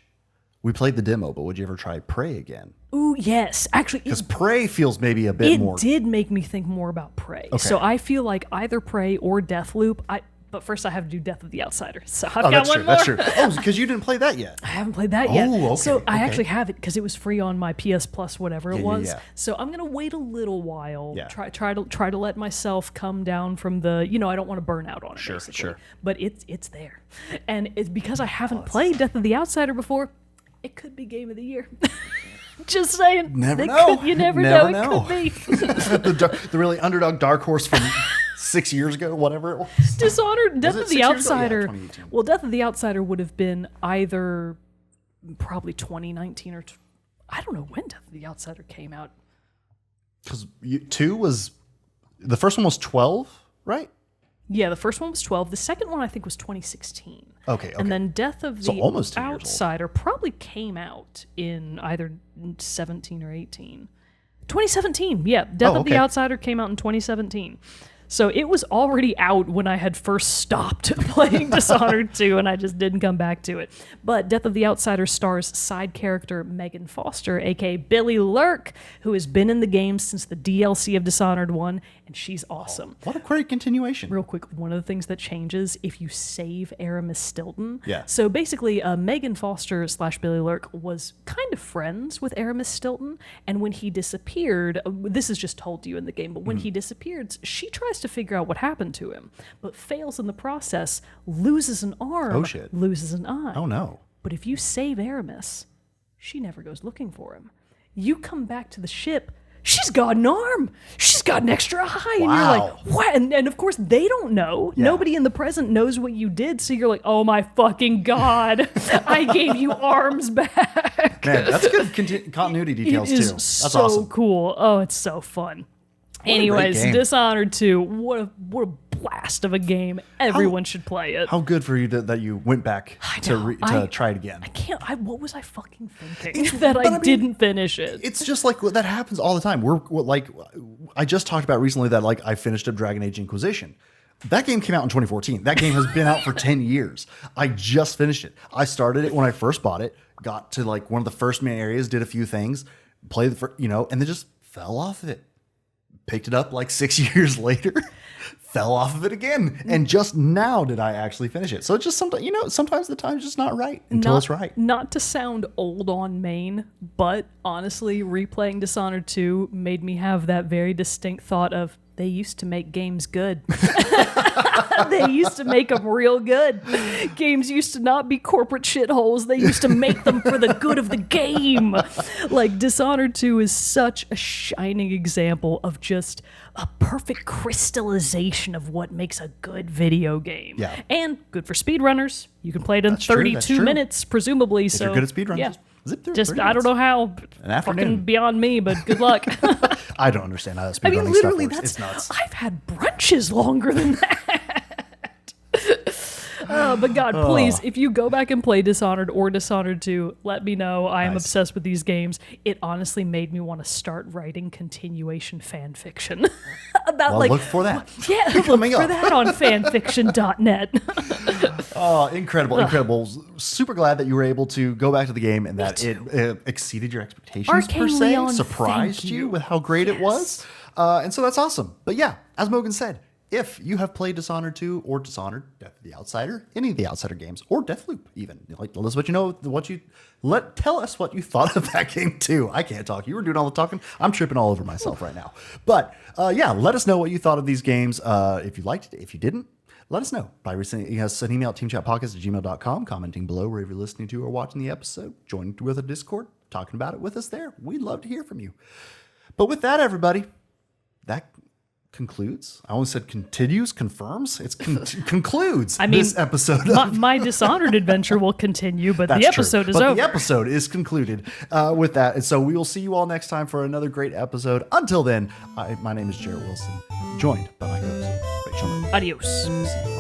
We played the demo, but would you ever try Prey again? Ooh, yes. Actually, because Prey feels maybe a bit more. It did make me think more about Prey. Okay. So I feel like either Prey or Deathloop. But first I have to do Death of the Outsider. So I've got one more. That's true. Oh, because you didn't play that yet. I haven't played that yet. Oh, okay. So I actually have it because it was free on my PS Plus, whatever it was. Yeah. So I'm gonna wait a little while. Yeah. Try to let myself come down from the. I don't want to burn out on it. Basically. Sure. But it's there, and it's because I haven't played Death of the Outsider before. It could be Game of the Year. Just saying. Never know. You never know. It could be. the really underdog dark horse from 6 years ago, whatever it was. Dishonored, Death of the Outsider. Well, Death of the Outsider would have been either probably 2019 or I don't know when Death of the Outsider came out. Because 2 was the first one was 12, right? Yeah, the first one was 12. The second one I think was 2016. Okay. And then Death of the Outsider probably came out in either 17 or 18. 2017. Yeah, Death of the Outsider came out in 2017. So it was already out when I had first stopped playing Dishonored 2, and I just didn't come back to it. But Death of the Outsider stars side character Megan Foster, a.k.a. Billy Lurk, who has been in the game since the DLC of Dishonored 1, and she's awesome. What a great continuation. Real quick, one of the things that changes if you save Aramis Stilton. Yeah. So basically, Megan Foster / Billy Lurk was kind of friends with Aramis Stilton, and when he disappeared, this is just told to you in the game, but when he disappeared, she tries to figure out what happened to him, but fails in the process, loses an arm, loses an eye. Oh no. But if you save Aramis, she never goes looking for him. You come back to the ship, she's got an arm, she's got an extra eye, and you're like, what? And of course they don't know. Yeah. Nobody in the present knows what you did, so you're like, oh my fucking God, I gave you arms back. Man, that's good continuity details too. That's so awesome. Cool. Oh, it's so fun. Anyways, Dishonored 2, what a blast of a game. Everyone should play it. How good for you that you went back to try it again. I can't. What was I fucking thinking that I didn't finish it? It's just like that happens all the time. I just talked about recently that like I finished up Dragon Age Inquisition. That game came out in 2014. That game has been out for 10 years. I just finished it. I started it when I first bought it, got to like one of the first main areas, did a few things, played and then just fell off of it. Picked it up like 6 years later, fell off of it again. And just now did I actually finish it. So it's just sometimes the time's just not right until it's right. Not to sound old on main, but honestly, replaying Dishonored 2 made me have that very distinct thought of, they used to make games good. They used to make them real good. Games used to not be corporate shitholes. They used to make them for the good of the game. Like, Dishonored 2 is such a shining example of just a perfect crystallization of what makes a good video game. Yeah. And good for speedrunners. You can play it in 32 minutes, presumably. If you're good at speedruns, yeah. Zip through Just, I don't know how. Fucking beyond me, but good luck. I don't understand how that I mean, speedrunning literally, stuff works. It's nuts. I've had brunches longer than that. But God, please, if you go back and play Dishonored or Dishonored 2, let me know. I am obsessed with these games. It honestly made me want to start writing continuation fan fiction. Look for that. Yeah, look for that on fanfiction.net. Oh, incredible. Super glad that you were able to go back to the game and that it exceeded your expectations, Arkane per se. Lyon, surprised you with how great it was. And so that's awesome. But yeah, as Mogan said, if you have played Dishonored 2 or Dishonored, Death of the Outsider, any of the Outsider games, or Deathloop even, like, let us tell us what you thought of that game too. I can't talk. You were doing all the talking. I'm tripping all over myself right now. But let us know what you thought of these games. If you liked it, if you didn't, let us know by sending us an email at teamchatpodcast@gmail.com, commenting below wherever you're listening to or watching the episode, joining with a Discord, talking about it with us there. We'd love to hear from you. But with that, everybody, that concludes. I almost said continues, confirms. It's concludes this episode. My Dishonored adventure will continue, but the episode is over. The episode is concluded with that. And so we will see you all next time for another great episode. Until then, my name is Jarrett Wilson, joined by my co-host, Rachel. Adios.